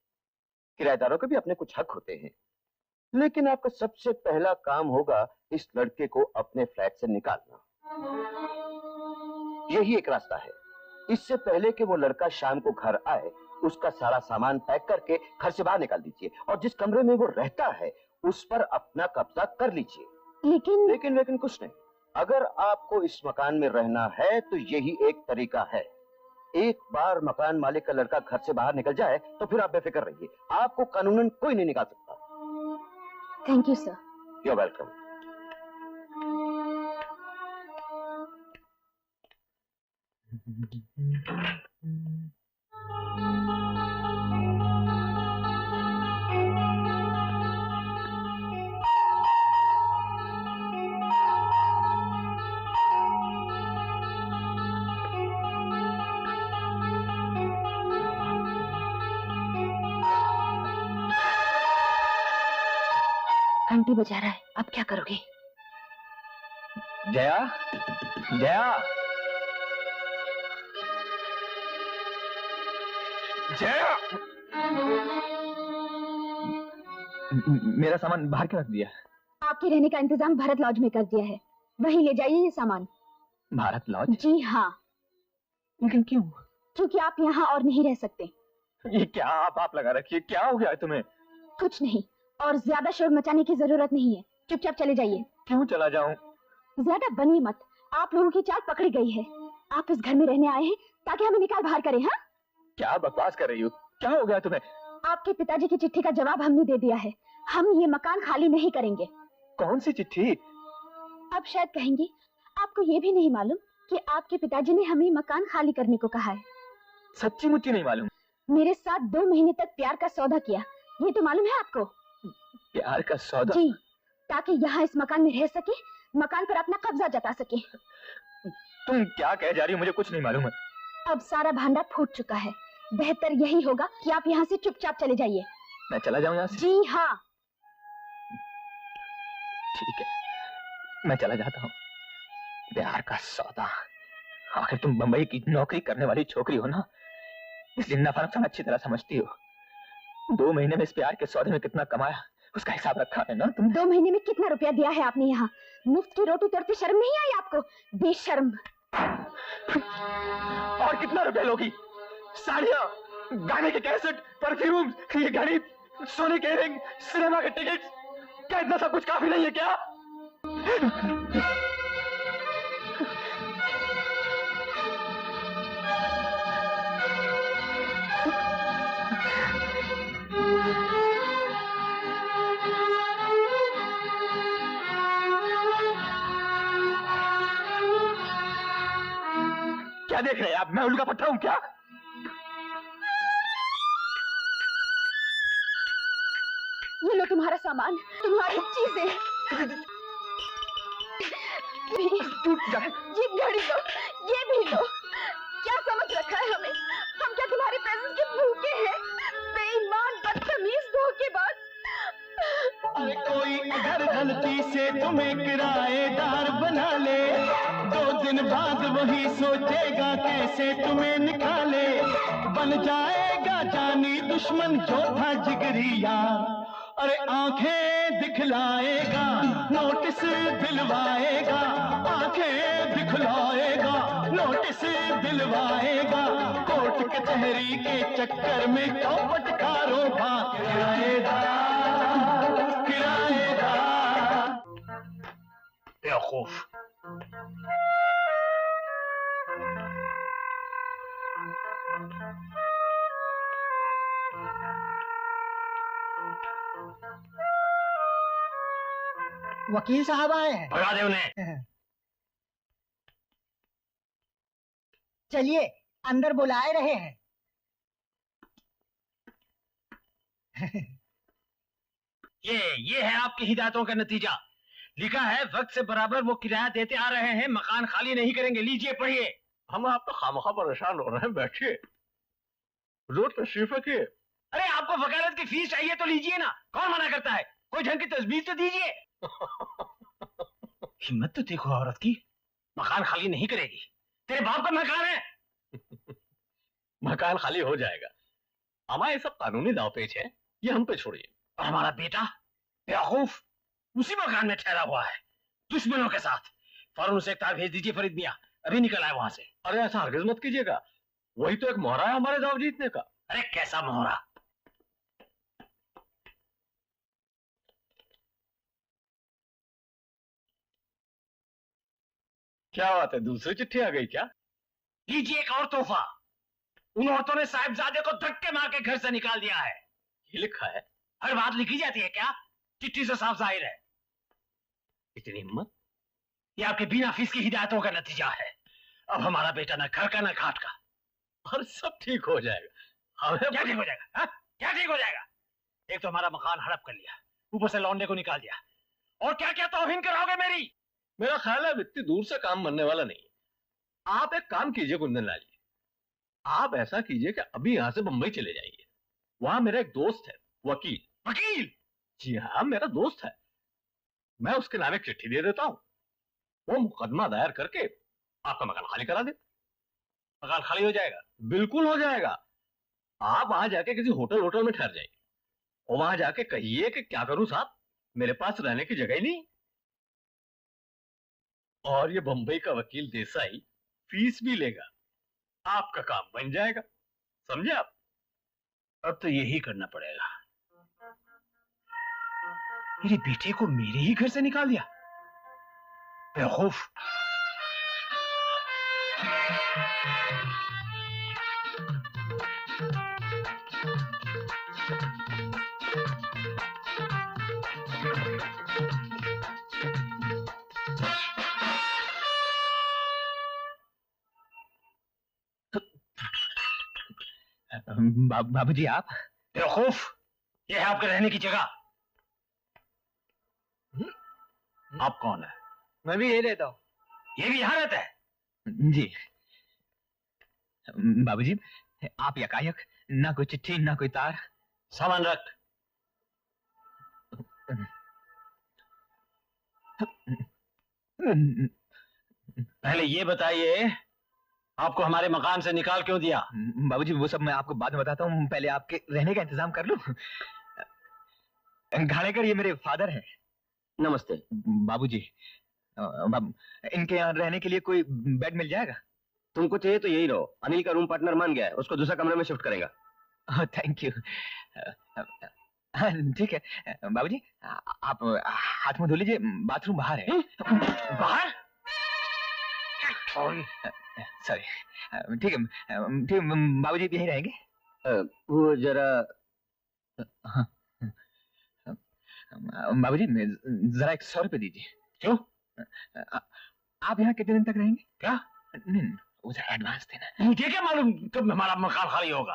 किराएदारों के भी अपने कुछ हक होते हैं। लेकिन आपका सबसे पहला काम होगा इस लड़के को अपने फ्लैट से निकालना। यही एक रास्ता है। इससे पहले कि वो लड़का शाम को घर आए, उसका सारा सामान पैक करके घर से बाहर निकाल दीजिए और जिस कमरे में वो रहता है उस पर अपना कब्जा कर लीजिए। लेकिन कुछ नहीं। अगर आपको इस मकान में रहना है तो यही एक तरीका है। एक बार मकान मालिक का लड़का घर से बाहर निकल जाए तो फिर आप बेफिक्र रहिए, आपको कानूनन कोई नहीं निकाल सकता। Thank you sir. You are welcome. घंटी बजा रहा है, अब क्या करोगे? जया, जया, जया, मेरा सामान बाहर क्यों रख दिया? आपके रहने का इंतजाम भारत लॉज में कर दिया है, वहीं ले जाइए ये सामान। भारत लॉज? जी हाँ। लेकिन क्यों? क्योंकि आप यहाँ और नहीं रह सकते। ये क्या आप लगा रखिए, क्या हो गया है तुम्हें? कुछ नहीं, और ज्यादा शोर मचाने की जरूरत नहीं है, चुपचाप चले जाइए। क्यों चला जाऊं? ज्यादा बनिए मत, आप लोगों की चाल पकड़ी गई है। आप इस घर में रहने आए हैं ताकि हमें निकाल बाहर करें। हाँ, क्या बकवास कर रही हो? क्या हो गया तुम्हें? आपके पिताजी की चिट्ठी का जवाब हमने दे दिया है, हम ये मकान खाली नहीं करेंगे। कौन सी चिट्ठी? अब शायद कहेंगे आपको ये भी नहीं मालूम कि आपके पिताजी ने हमें मकान खाली करने को कहा है। सच्ची मुच्ची नहीं मालूम? मेरे साथ 2 महीने तक प्यार का सौदा किया, ये तो मालूम है आपको? प्यार का सौदा? जी, ताकि यहाँ इस मकान में रह सके, मकान पर अपना कब्जा जता सके। तुम क्या कह जा रही हो? मुझे कुछ नहीं मालूम है। अब सारा भांडा फूट चुका है, बेहतर यही होगा कि आप यहाँ से चुपचाप चले जाइए। मैं चला जाऊं यहाँ से? जी हाँ। ठीक है, मैं चला जाता हूँ। प्यार का सौदा? आखिर तुम बंबई की नौकरी करने वाली छोकरी हो ना, इसलिए नफा नुकसान अच्छी तरह समझती हो। 2 महीने में इस प्यार के सौदे में कितना कमाया उसका हिसाब रखा है ना तुम? 2 महीने में कितना रुपया दिया है आपने यहाँ? मुफ्त की रोटी तोड़ते शर्म नहीं आई आपको? बेशर्म। और कितना रुपया लोगी? साड़ियाँ, गाने के कैसेट, परफ्यूम, ये घड़ी, सोने के रिंग, सिनेमा के टिकट, क्या इतना सब कुछ काफी नहीं है क्या? क्या देख रहे हैं आप? मैं उल्का पट्टा हूं क्या? ये लो तुम्हारा सामान, तुम्हारी चीजें। ये घड़ी लो, ये भी लो। क्या समझ रखा है हमें? हम क्या तुम्हारे पैसे के भूखे हैं? बेईमान, बदतमीज, धोखेबाज। अरे कोई अगर गलती से तुम्हें किराएदार बना ले, 2 दिन बाद वही सोचेगा कैसे तुम्हें निकाले। बन जाएगा जानी दुश्मन जो था जिगरी यार। अरे आंखें दिखलाएगा, नोटिस दिलवाएगा, आंखें दिखलाएगा, नोटिस दिलवाएगा। कोर्ट कचहरी के चक्कर में चौपट कारोबार। किराएदार, किराएदार। बेवकूफ। वकील साहब आए हैं। भगा दे उन्हें। चलिए, अंदर बुलाए रहे हैं। ये है आपकी हिदायतों का नतीजा। लिखा है वक्त से बराबर वो किराया देते आ रहे हैं, मकान खाली नहीं करेंगे। लीजिए पढ़िए। हम आप तो खामखा परेशान हो रहे हैं, बैठिए, रोज तशरीफ रखिए। अरे आपको वकालत की फीस चाहिए तो लीजिए ना, कौन मना करता है? कोई ढंग की तजवीज तो दीजिए। हिम्मत तो देखो औरत की, मकान खाली नहीं करेगी। तेरे बाप का मकान है। मकान खाली हो जाएगा, हमारे सब कानूनी दावपेच है, ये हम पे छोड़िए। और हमारा बेटा बेवकूफ उसी मकान में ठहरा हुआ है, दुश्मनों के साथ। फौरन उसे एक तार भेज दीजिए फरीद मियां, अभी निकल आए वहां से। अरे ऐसा हरगिज मत कीजिएगा, वही तो एक मोहरा है हमारे दाव जीतने का। अरे कैसा मोहरा? क्या बात है, दूसरी चिट्ठी आ गई क्या? लीजिए एक और तोहफा। उन औरतों ने साहिबजादे को धक्के मार के घर से निकाल दिया है। ये लिखा है? हर बात लिखी जाती है क्या? चिट्ठी से साफ जाहिर है। इतनी हिम्मत? ये आपके बिना फीस की हिदायतों का नतीजा है। अब हमारा बेटा ना घर का ना घाट का। और सब ठीक हो जाएगा। हमें क्या ठीक हो जाएगा? हा? क्या ठीक हो जाएगा? एक तो हमारा मकान हड़प कर लिया, ऊपर से लौंडे को निकाल दिया, और क्या क्या तौहीन कराओगे मेरी? मेरा ख्याल है इतनी दूर से काम बनने वाला नहीं। आप एक काम कीजिए कुंदन लाल जी, आप ऐसा कीजिए कि अभी यहां से बंबई चले जाइए। वहां मेरा एक दोस्त है वकील। वकील? जी हाँ, मेरा दोस्त है। मैं उसके नाम एक चिट्ठी दे देता हूं, वो मुकदमा दायर करके आपका मकान खाली करा दे। मकान खाली हो जाएगा? बिल्कुल हो जाएगा। आप वहां जाके किसी होटल में ठहर जाइए और वहां जाके कहिए कि क्या करूं साहब, मेरे पास रहने की जगह ही नहीं। और ये बंबई का वकील देसाई फीस भी लेगा, आपका काम बन जाएगा। समझे आप? अब तो यही करना पड़ेगा। मेरे बेटे को मेरे ही घर से निकाल दिया, बेवकूफ। बाबूजी आप? बेवकूफ, ये है आपके रहने की जगह। आप कौन है? मैं भी यही रहता हूँ। ये भी यहाँ रहता है? जी बाबूजी, आप यकायक, ना कोई चिट्ठी ना कोई तार। सामान रख। पहले ये बताइए, आपको हमारे मकान से निकाल क्यों दिया? बाबूजी वो सब मैं आपको बाद में बताता हूँ, पहले आपके रहने का इंतजाम कर लूं। घाड़ेकर ये मेरे फादर हैं। नमस्ते बाबूजी, इनके यहाँ रहने के लिए कोई बेड मिल जाएगा? तुमको चाहिए तो यही रहो, अनिल का रूम पार्टनर मान गया है, उसको दूसरा कमरे में शिफ्ट करेगा। Thank you. ठीक है बाबूजी, आप हाथ मुंह धो लीजिए, बाथरूम बाहर है। बाहर? सॉरी। ठीक है बाबूजी यहीं रहेंगे? वो जरा बाबूजी जरा 100 रुपए दीजिए। क्यों? आप यहाँ कितने दिन तक रहेंगे? क्या? नहीं, उसे एडवांस देना। मुझे क्या मालूम कब हमारा मकान खाली होगा?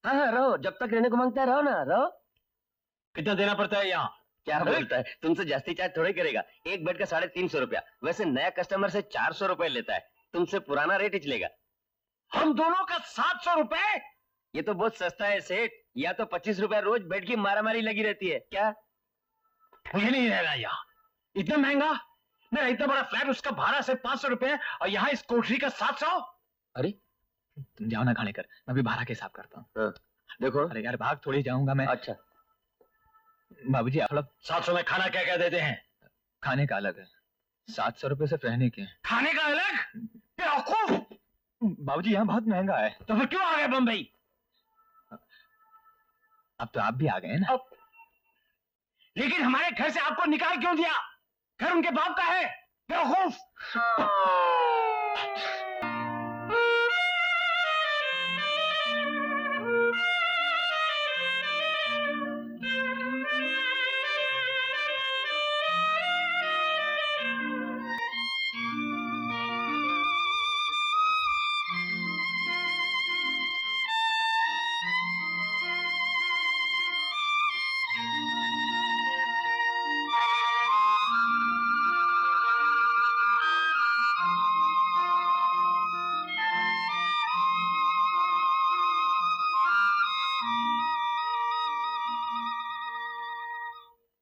हाँ रहो, जब तक रहने को मांगता है रहो ना, रहो। कितना देना पड़ता है यहाँ? क्या बोलता है, तुमसे जास्ती चार्ज थोड़े करेगा। एक बेड का 350 रुपया, वैसे नया कस्टमर से 400 रुपए लेता है, तुमसे पुराना रेट ही लेगा। हम दोनों का 700 रुपए? ये तो बहुत सस्ता है सेठ, या तो 25 रुपया रोज बेड की मारामारी लगी रहती है क्या? मुझे नहीं रहना यहाँ, इतना महंगा। मेरा इतना बड़ा फ्लैट, उसका भाड़ा सिर्फ 500 रुपए और यहाँ इस कोठरी का 700। अरे तुम जाओ ना घाड़ेकर, मैं भी भाड़ा के हिसाब करता हूँ। देखो। अरे यार भाग थोड़ी जाऊंगा मैं। अच्छा बाबूजी आप लोग 700 में खाना क्या क्या देते हैं? खाने का अलग है, 700 रुपए सिर्फ रहने के। खाने का अलग? बेवकूफ! बाबूजी यहाँ बहुत महंगा है। तो फिर क्यों आ गए बम्बई? अब तो आप भी आ गए ना। लेकिन हमारे घर से आपको निकाल क्यों दिया? घर उनके बाप का है, बेवकूफ!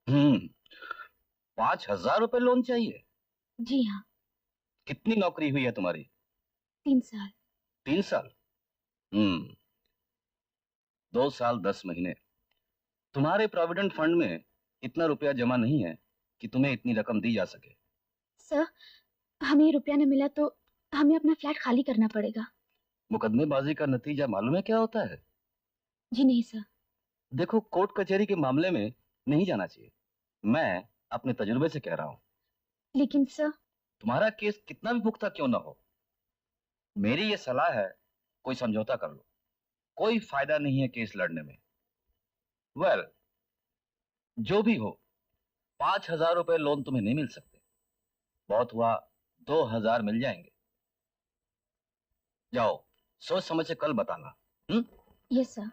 हम्म, 5,000 रुपए लोन चाहिए? जी हाँ। कितनी नौकरी हुई है तुम्हारी? 3 साल। 3 साल? 2 साल 10 महीने। तुम्हारे प्रोविडेंट फंड में इतना रुपया जमा नहीं है कि तुम्हें इतनी रकम दी जा सके। सर, हमें ये रुपया न मिला तो हमें अपना फ्लैट खाली करना पड़ेगा। मुकदमेबाजी का नतीजा मालूम है क्या होता है? जी नहीं सर। देखो, कोर्ट कचहरी के मामले में नहीं जाना चाहिए, मैं अपने तजुर्बे से कह रहा हूं। लेकिन सर, तुम्हारा केस कितना भी पुख्ता क्यों ना हो, मेरी ये सलाह है, कोई समझौता कर लो। कोई फायदा नहीं है केस लड़ने में। वेल, जो भी हो, 5,000 रुपए लोन तुम्हें नहीं मिल सकते। बहुत हुआ 2,000 मिल जाएंगे। जाओ, सोच समझ से कल बताना। Yes sir.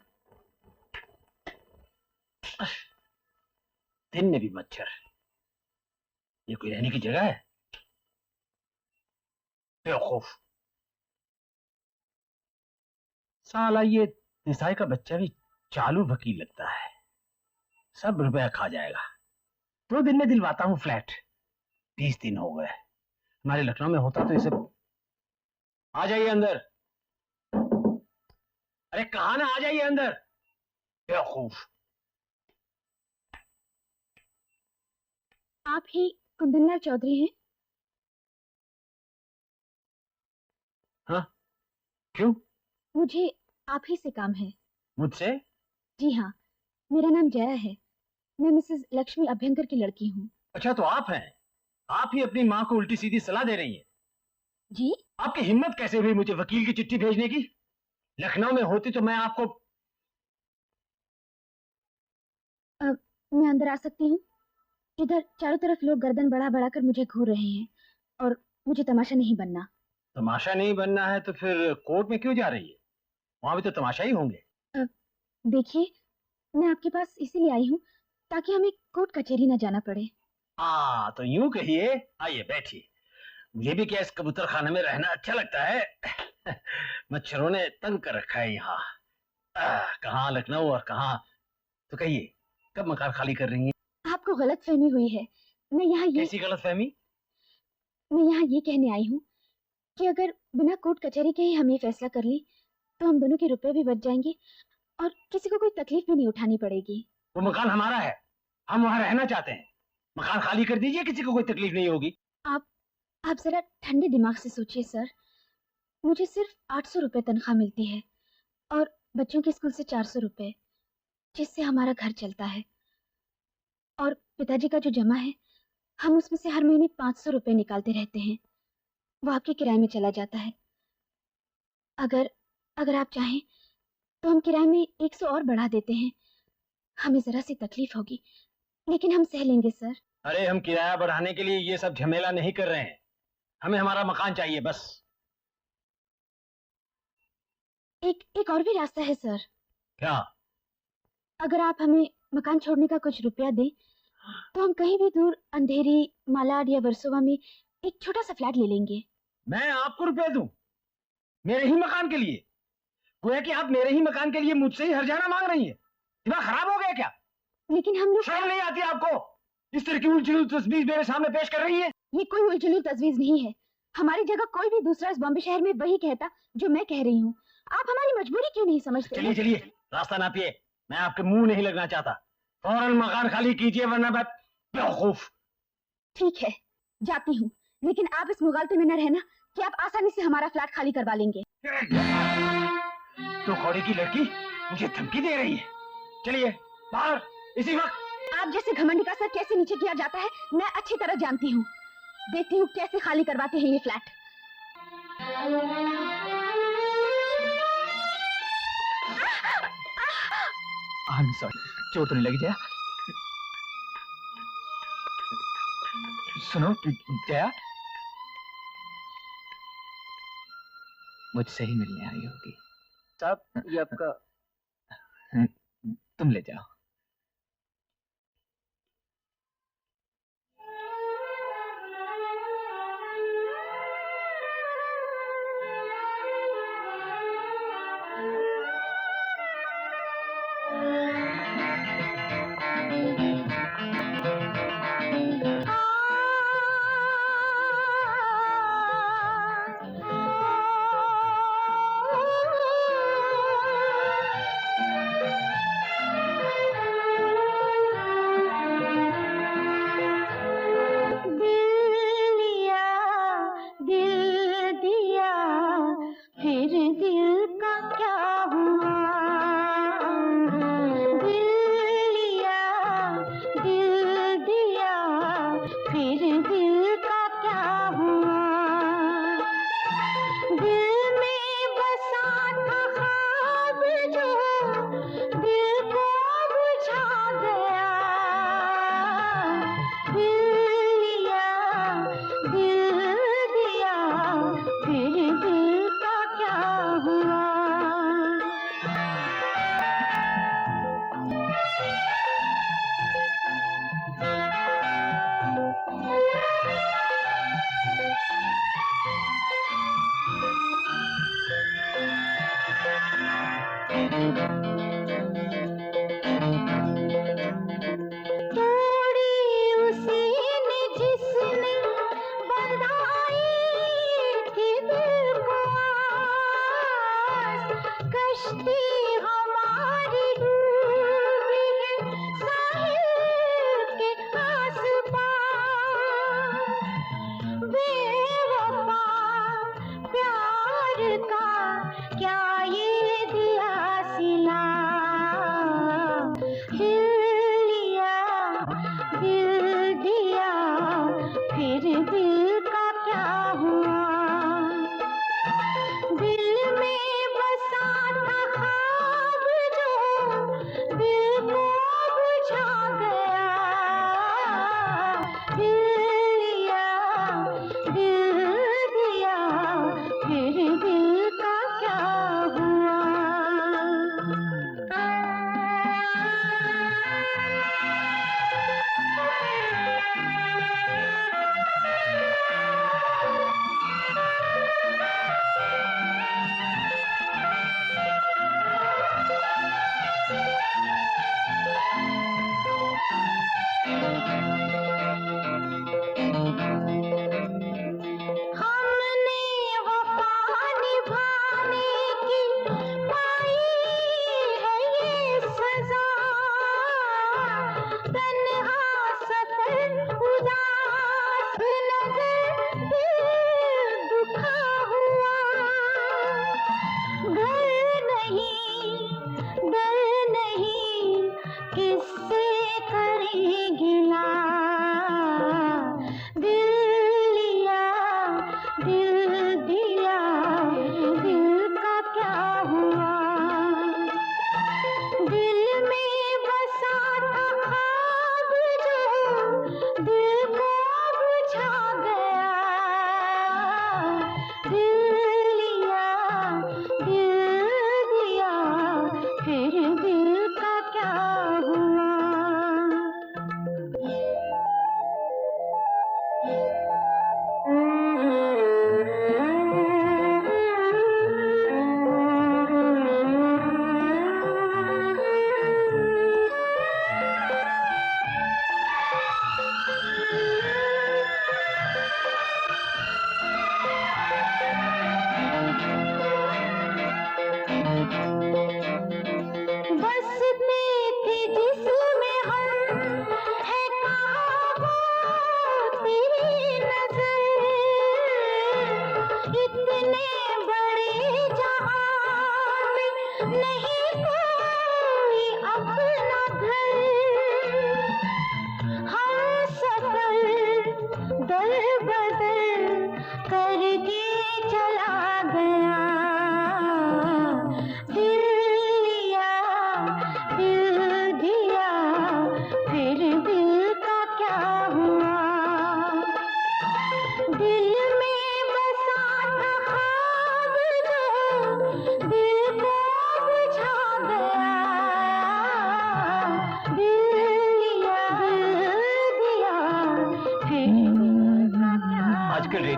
दिन में भी मच्छर, ये कोई रहने की जगह है? बेवकूफ! साला ये निसाई का बच्चा भी चालू वकील लगता है, सब रुपया खा जाएगा। 2 दिन में दिलवाता हूँ फ्लैट। 30 दिन हो गए। हमारे लखनऊ में होता तो इसे। आ जाइए अंदर। अरे कहा ना, आ जाइए अंदर। बेवकूफ। आप ही कुंदनलाल चौधरी हैं? हाँ, क्यों? मुझे आप ही से काम है। मुझसे? जी हाँ, मेरा नाम जया है। मैं मिसेस लक्ष्मी अभ्यंकर की लड़की हूँ। अच्छा, तो आप हैं? आप ही अपनी माँ को उल्टी सीधी सलाह दे रही हैं? जी? आपकी हिम्मत कैसे हुई मुझे वकील की चिट्ठी भेजने की? लखनऊ में होती तो मैं आपको। मैं अंदर आ सकती हूँ? इधर चारों तरफ लोग गर्दन बढ़ा बढ़ा कर मुझे घूर रहे हैं और मुझे तमाशा नहीं बनना। तमाशा नहीं बनना है तो फिर कोर्ट में क्यों जा रही है? वहां भी तो तमाशा ही होंगे। देखिए, मैं आपके पास इसीलिए आई हूँ ताकि हमें कोर्ट कचहरी न जाना पड़े। हाँ, तो यूं कहिए। आइए बैठिए। मुझे भी क्या इस कबूतर खाने में रहना अच्छा लगता है। मच्छरों ने तंग कर रखा है यहाँ। कहाँ लखनऊ और कहाँ। तो कहिए, कब मकान खाली कर रही हैं? आपको गलत फहमी हुई है। मैं यहाँ कैसी गलतफहमी? ये कहने आई हूँ कि अगर बिना कोर्ट कचहरी के ही हम ये फैसला कर लें तो हम दोनों के रुपए भी बच जाएंगे और किसी को कोई तकलीफ भी नहीं उठानी पड़ेगी। वो मकान हमारा है, हम वहां रहना चाहते हैं। मकान खाली कर दीजिए, किसी को कोई तकलीफ नहीं होगी। आप जरा ठंडे दिमाग से सोचिए सर। मुझे सिर्फ 800 रुपए तनख्वाह मिलती है और बच्चों के स्कूल से 400 रुपए, जिससे हमारा घर चलता है। और पिताजी का जो जमा है, हम उसमें से हर महीने 500 रुपए निकालते रहते हैं। वो आपके किराए में चला जाता है। अगर अगर आप चाहें तो हम किराए में 100 और बढ़ा देते हैं। हमें जरा सी तकलीफ होगी, लेकिन हम सह लेंगे सर। अरे, हम किराया बढ़ाने के लिए ये सब झमेला नहीं कर रहे हैं। हमें हमारा मकान चाहिए बस। एक और भी रास्ता है सर। क्या? अगर आप हमें मकान छोड़ने का कुछ रुपया दें तो हम कहीं भी दूर अंधेरी, मालाड या वर्सोवा में एक छोटा सा फ्लैट ले लेंगे। मैं आपको रुपए दूं? मेरे ही मकान के लिए? गोया कि आप मेरे ही मकान के लिए मुझसे ही हर्जाना मांग रही हैं। दिमाग खराब हो गया क्या? लेकिन हम लोग। शर्म नहीं आती आपको? इस तरह की उलझी तस्वीर मेरे सामने पेश कर रही है। ये कोई उलझुली तजवीज नहीं है। हमारी जगह कोई भी दूसरा इस बॉम्बे शहर में वही कहता जो मैं कह रही हूँ। आप हमारी मजबूरी क्यों नहीं समझते? चलिए चलिए, रास्ता नापिए। मैं आपके मुंह नहीं लगना चाहता। फौरन मकान खाली कीजिए वरना मैं। बेवकूफ। ठीक है, जाती हूँ, लेकिन आप इस मुगालते में न रहना कि आप आसानी से हमारा फ्लैट खाली करवा लेंगे। तो कौड़ी की लड़की मुझे धमकी दे रही है। चलिए बाहर इसी वक्त। आप जैसे घमंडी का सर कैसे नीचे किया जाता है मैं अच्छी तरह जानती हूँ। देखती हूँ कैसे खाली करवाते हैं ये फ्लैट। सॉरी, चोट तो नहीं लगी जया? सुनो जया, मुझसे ही मिलने आई होगी। साहब, ये आपका। तुम ले जाओ। फिर दिल का क्या हुआ? दिल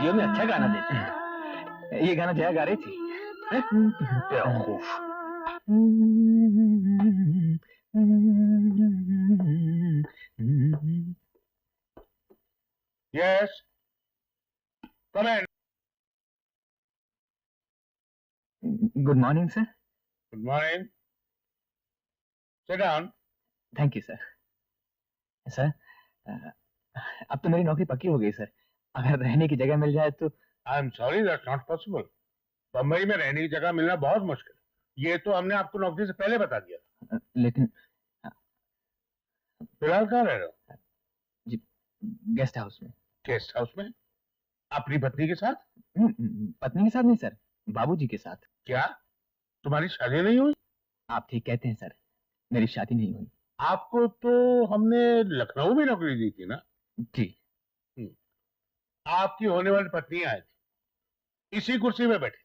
रेडियो में अच्छा गाना देते हैं। ये गाना जया गा रही थी। बेवकूफ। Yes, come in. Good morning sir. Good morning, sit down. Thank you sir. Sir अब तो मेरी नौकरी पक्की हो गई सर। अगर रहने की जगह मिल जाए तो। आई am sorry, that's not possible. Bombay में रहने की जगह मिलना बहुत मुश्किल। ये तो हमने आपको नौकरी से पहले बता दिया। लेकिन फिलहाल कहाँ रह रहे हो? गेस्ट हाउस में। गेस्ट हाउस में? अपनी पत्नी के साथ? पत्नी के साथ नहीं सर, बाबूजी के साथ। क्या तुम्हारी शादी नहीं हुई? आप ठीक कहते हैं सर, मेरी शादी नहीं हुई। आपको तो हमने लखनऊ में नौकरी दी थी ना? जी। आपकी होने वाली पत्नी आई थी, इसी कुर्सी में बैठी थी।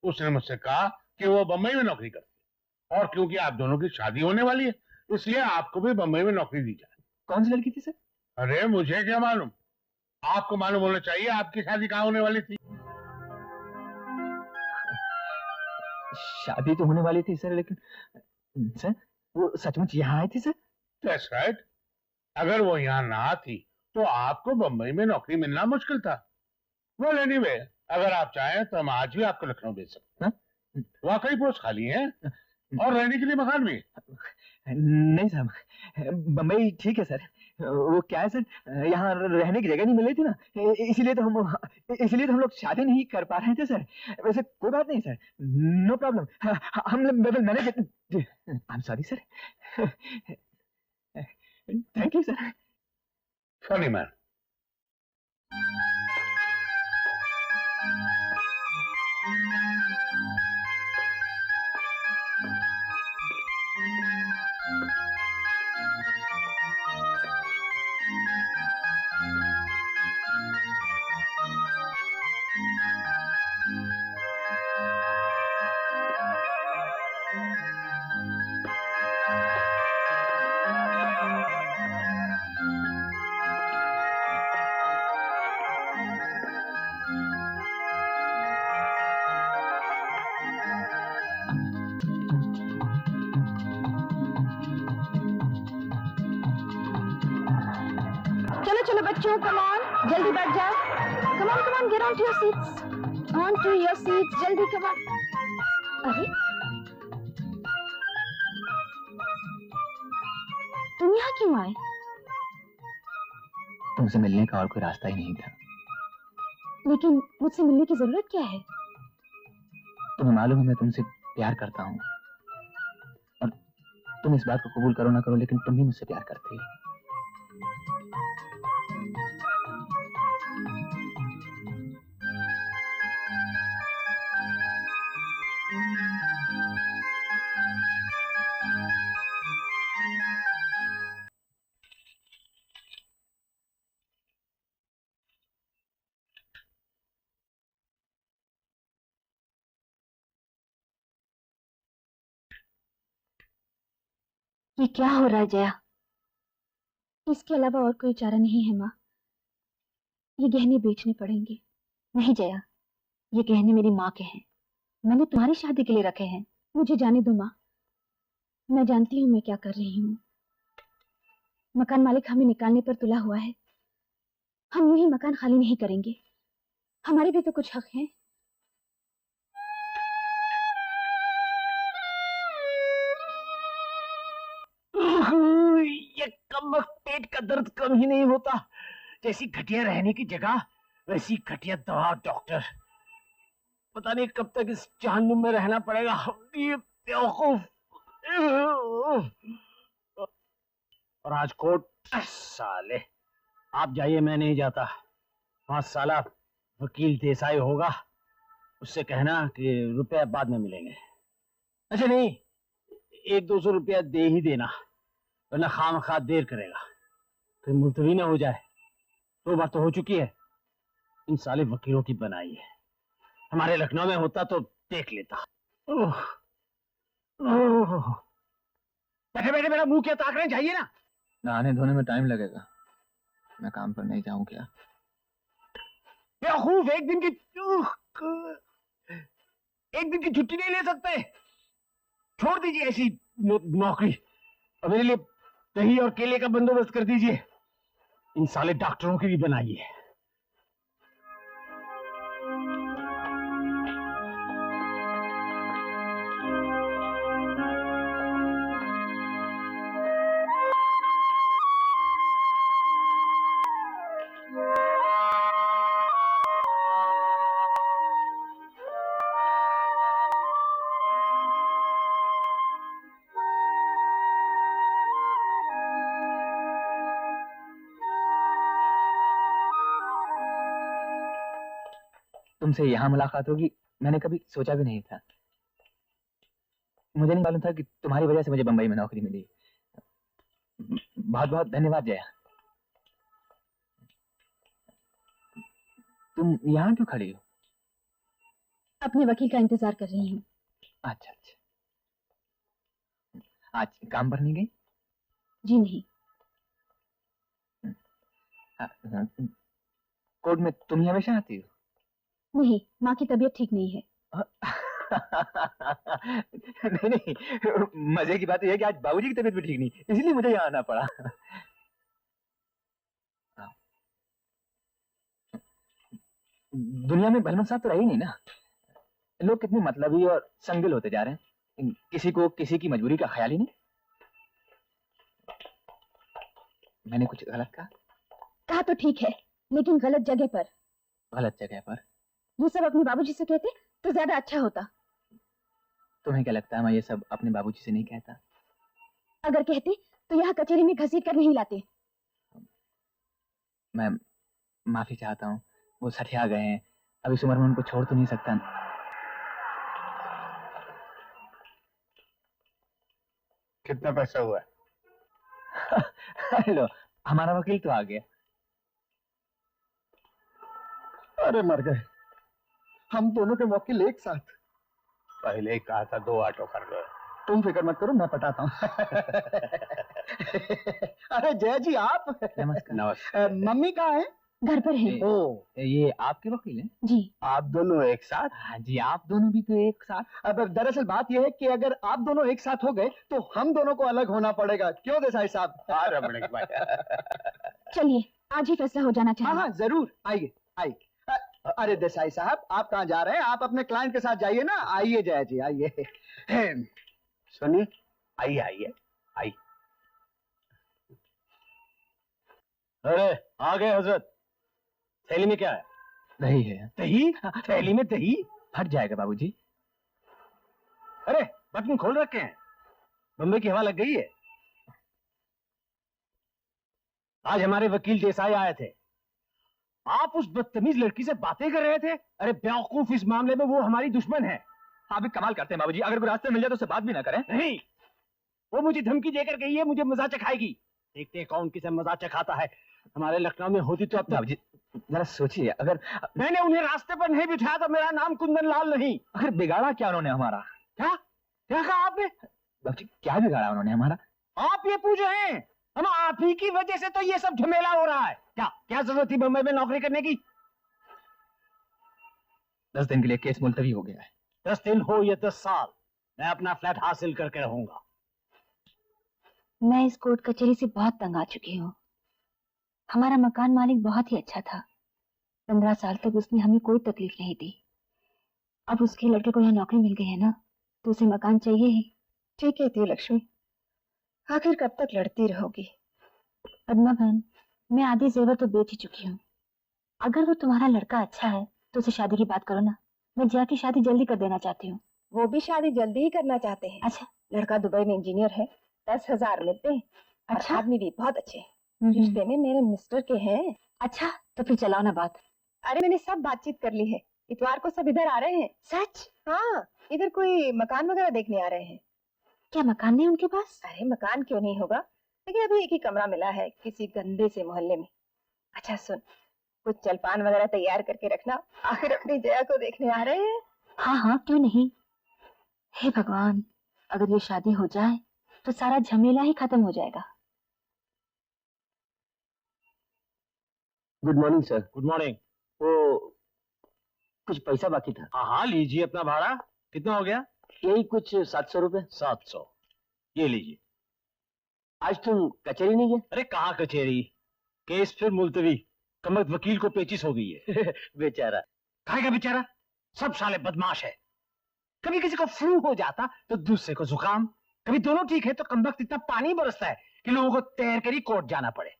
उसने मुझसे कहा कि वो बम्बई में नौकरी करती है, और क्योंकि आप दोनों की शादी होने वाली है इसलिए आपको भी बम्बई में नौकरी दी जाए। कौन सी लड़की थी सर? अरे मुझे क्या मालूम, आपको मालूम होना चाहिए। आपकी शादी कहाँ होने वाली थी? शादी तो होने वाली थी सर, लेकिन सर वो सचमुच यहाँ आई थी सर? That's right. अगर वो यहाँ ना आती तो आपको बम्बई में नौकरी मिलना मुश्किल था। Well, anyway, अगर आप चाहें तो हम आज भी आपको लखनऊ भेज सकते हैं। वाकई पोस्ट खाली है और रहने के लिए मकान भी। नहीं साहब, बम्बई ठीक है सर। वो क्या है सर, यहाँ रहने की जगह नहीं मिल रही थी ना, इसीलिए तो हम लोग शादी नहीं कर पा रहे थे सर। वैसे कोई बात नहीं सर, नो प्रॉब्लम। हम लोग manage. I am sorry sir. Thank you sir. Funny man. चलो चलो बच्चों, कम ऑन, जल्दी बैठ जाओ। Come on, get on to your seats, on to your seats, जल्दी कम ऑन। अरे तुम यहाँ क्यों आए? तुमसे मिलने का और कोई रास्ता ही नहीं था। लेकिन मुझसे मिलने की जरूरत क्या है? तुम्हें मालूम है मैं तुमसे प्यार करता हूँ, और तुम इस बात को कबूल करो ना करो, लेकिन तुम भी मुझसे प्यार करते हो। ये क्या हो रहा है जया? इसके अलावा और कोई चारा नहीं है माँ। ये गहने बेचने पड़ेंगे। नहीं जया, ये गहने मेरी माँ के हैं, मैंने तुम्हारी शादी के लिए रखे हैं। मुझे जाने दो माँ, मैं जानती हूँ मैं क्या कर रही हूँ। मकान मालिक हमें निकालने पर तुला हुआ है। हम यूं ही मकान खाली नहीं करेंगे, हमारे भी तो कुछ हक हैं। ये कमबख्त पेट का दर्द कम ही नहीं होता। जैसी घटिया रहने की जगह वैसी घटिया दवा। डॉक्टर, पता नहीं कब तक इस जहन्नुम में रहना पड़ेगा। ये बेवकूफ। और आज कोर्ट। साले, आप जाइए, मैं नहीं जाता। वहां साला वकील देसाई होगा, उससे कहना कि रुपया बाद में मिलेंगे। अच्छा नहीं, 100-200 रुपया दे ही देना, वरना खामखा देर करेगा, फिर मुलतवी ना हो जाए। 2 बार तो हो चुकी है। इन साले वकीलों की बनाई है। हमारे लखनऊ में होता तो देख लेता। बैठे बैठे मेरा मुंह क्या ताक रहे हैं? जाइए ना। नहाने धोने में टाइम लगेगा, मैं काम पर नहीं जाऊं क्या? बेवकूफ, एक दिन की छुट्टी नहीं ले सकते? छोड़ दीजिए ऐसी नौकरी और मेरे लिए दही और केले का बंदोबस्त कर दीजिए। इन साले डॉक्टरों की भी बनाइए। तुमसे यहाँ मुलाकात होगी मैंने कभी सोचा भी नहीं था। मुझे नहीं मालूम था कि तुम्हारी वजह से मुझे बंबई में नौकरी मिली। बहुत बहुत धन्यवाद जया। तुम यहाँ क्यों खड़ी हो? अपने वकील का इंतजार कर रही हूँ। अच्छा अच्छा, आज काम पर नहीं गई? जी नहीं। कोर्ट में तुम ही हमेशा आती हो? नहीं, माँ की तबीयत ठीक नहीं है। नहीं नहीं, मजे की बात यह है कि आज बाबूजी की तबीयत भी ठीक नहीं, इसलिए मुझे यहाँ आना पड़ा। दुनिया में भलमसात तो रही नहीं ना। लोग कितने मतलबी और संगिल होते जा रहे हैं, किसी को किसी की मजबूरी का ख्याल ही नहीं। मैंने कुछ गलत कहा? कहा तो ठीक है, लेकिन गलत जगह पर। गलत जगह पर? ये सब अपने बाबूजी से कहते तो ज्यादा अच्छा होता। तुम्हें क्या लगता है मैं ये सब अपने बाबूजी से नहीं कहता? अगर कहते तो यहाँ कचहरी में घसीट कर नहीं लाते। मैं माफी चाहता हूँ, वो सठिया गए हैं, अब इस उम्र में उनको छोड़ तो नहीं सकता। कितना पैसा हुआ? लो, हमारा वकील तो आ गया। अरे मर गए, हम दोनों के वकील एक साथ। पहले ही कहा था 2 ऑटो कर दो। तुम फिक्र मत करो, मैं पटाता हूँ। अरे जय जी आप। नमस्कार। नमस्कार। मम्मी कहाँ है? घर पर है। ओ, ये आपके वकील हैं? जी। आप दोनों एक साथ? हाँ जी, आप दोनों भी तो एक साथ। अब दरअसल बात यह है कि अगर आप दोनों एक साथ हो गए तो हम दोनों को अलग होना पड़ेगा। क्यों देसाई साहब? हाँ रमणीक भाई। चलिए, आज ही फैसला हो जाना हाँ चाहिए। हाँ जरूर, आइए आइए। अरे देसाई साहब, आप कहाँ जा रहे हैं? आप अपने क्लाइंट के साथ जाइए ना। आइए जया जी, आइए। सुनिए, आइए आइए आइए। अरे आ गए हजरत। थैली में क्या है? दही है। दही? थैली में दही? फट जाएगा बाबूजी। अरे बटन खोल रखे हैं, बम्बई की हवा लग गई है। आज हमारे वकील देसाई आए थे, आप उस बदतमीज लड़की से बातें कर रहे थे। अरे बेवकूफ, इस मामले में वो हमारी दुश्मन है। आप भी कमाल करते हैं बाबूजी, अगर कोई रास्ते मिल जाए तो उससे बात भी ना करें। नहीं, वो मुझे धमकी देकर गई है, मुझे मजा चखाएगी। देखते हैं कौन किसे मजा चखाता है। हमारे लखनऊ में होती तो अब तक। बाबूजी जरा सोचिए, अगर मैंने उन्हें रास्ते पर नहीं बिठाया तो मेरा नाम कुंदन लाल नहीं। अगर बिगाड़ा क्या उन्होंने हमारा? क्या क्या कहा आपने? बाबूजी क्या बिगाड़ा उन्होंने हमारा? आप ये पूछ रहे हैं? हम आप ही की वजह से तो ये सब झमेला हो रहा है। क्या क्या जरूरत थी बम्बई में नौकरी करने की? 10 दिन के लिए केस मुलतवी हो गया है। 10 दिन हो या 10 साल, मैं अपना फ्लैट हासिल करके रहूंगा। मैं इस कोर्ट कचहरी से बहुत तंग आ चुकी हूँ। हमारा मकान मालिक बहुत ही अच्छा था। 15 साल तक उसने हमें कोई तकलीफ नहीं दी। अब उसके लड़के को यहाँ नौकरी मिल गई है ना, तो उसे मकान चाहिए ही। ठीक कहती हो लक्ष्मी, आखिर कब तक लड़ती रहोगी? पद्मा बहन, मैं आधी जेवर तो बेच ही चुकी हूँ। अगर वो तुम्हारा लड़का अच्छा है तो उसे शादी की बात करो ना। मैं जया की शादी जल्दी कर देना चाहती हूँ। वो भी शादी जल्दी ही करना चाहते हैं। अच्छा, लड़का दुबई में इंजीनियर है, 10,000 मिलते हैं। अच्छा, आदमी भी बहुत अच्छे हैं। रिश्ते में मेरे मिस्टर के हैं। अच्छा, तो फिर चलाओ ना बात। अरे मैंने सब बातचीत कर ली है, इतवार को सब इधर आ रहे हैं। सच? हाँ, इधर कोई मकान वगैरह देखने आ रहे हैं। क्या मकान नहीं उनके पास? अरे मकान क्यों नहीं होगा, लेकिन अभी एक ही कमरा मिला है किसी गंदे से मोहल्ले में। अच्छा सुन, कुछ जलपान वगैरह तैयार करके रखना, आखिर अपनी जया को देखने आ रहे हैं। हाँ हाँ, क्यों नहीं। हे भगवान, अगर ये शादी हो जाए तो सारा झमेला ही खत्म हो जाएगा। Good morning sir. Good morning. वो कुछ पैसा बाकी था। हाँ हाँ, लीजिए अपना भाड़ा। कितना हो गया? यही कुछ 700 रुपए। 700, ये लीजिए। आज तुम कचहरी नहीं गए? अरे कहाँ कचहरी, केस फिर मुलतवी। कमबख्त वकील को पेचिश हो गई है। बेचारा। काहे का बेचारा? सब साले बदमाश है। कभी किसी को फ्लू हो जाता तो दूसरे को जुकाम, कभी दोनों ठीक है तो कमबख्त इतना पानी बरसता है कि लोगों को तैर कर ही कोर्ट जाना पड़े।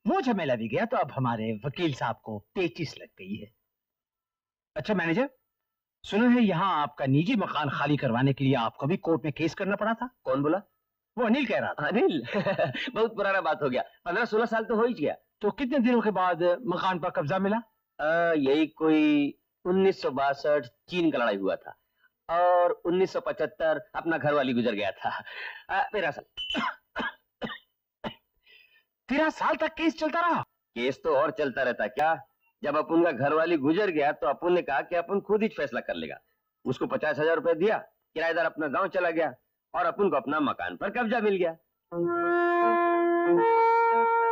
वो झमेला भी गया तो अब हमारे वकील साहब को पेचिश लग गई है। अच्छा मैनेजर, सुना है यहाँ आपका निजी मकान खाली करवाने के लिए आपको भी कोर्ट में केस करना पड़ा था। कौन बोला? वो अनिल कह रहा था। अनिल? बहुत पुराना बात हो गया, 15-16 साल तो हो ही गया। तो कितने दिनों के बाद मकान पर कब्जा मिला? यही कोई 1962 चीन का लड़ाई हुआ था और 1975 अपना घरवाली गुजर गया था। 13 साल। 13 साल तक केस चलता रहा? केस तो और चलता रहता क्या। जब अपन का घरवाली गुजर गया तो अपन ने कहा कि अपन खुद ही फैसला कर लेगा। उसको 50,000 रुपए दिया, किराएदार अपना गांव चला गया और अपन को अपना मकान पर कब्जा मिल गया।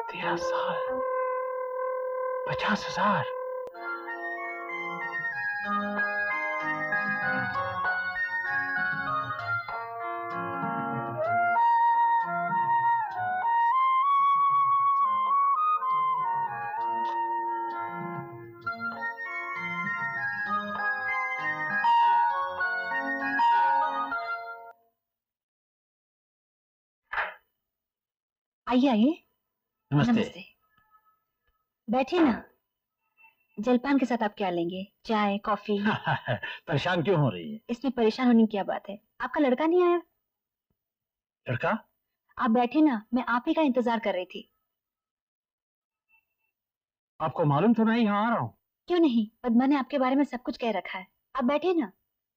13 साल, 50,000। आइए आइए। नमस्ते। नमस्ते, बैठिए ना। जलपान के साथ आप क्या लेंगे? चाय, कॉफी? परेशान क्यों हो रही है? इसमें परेशान होने की क्या बात है? आपका लड़का नहीं आया? लड़का? आप बैठे ना, मैं आप ही का इंतजार कर रही थी। आपको मालूम तो मैं यहाँ आ रहा हूँ। क्यों नहीं, पद्मा ने आपके बारे में सब कुछ कह रखा है। आप बैठे ना।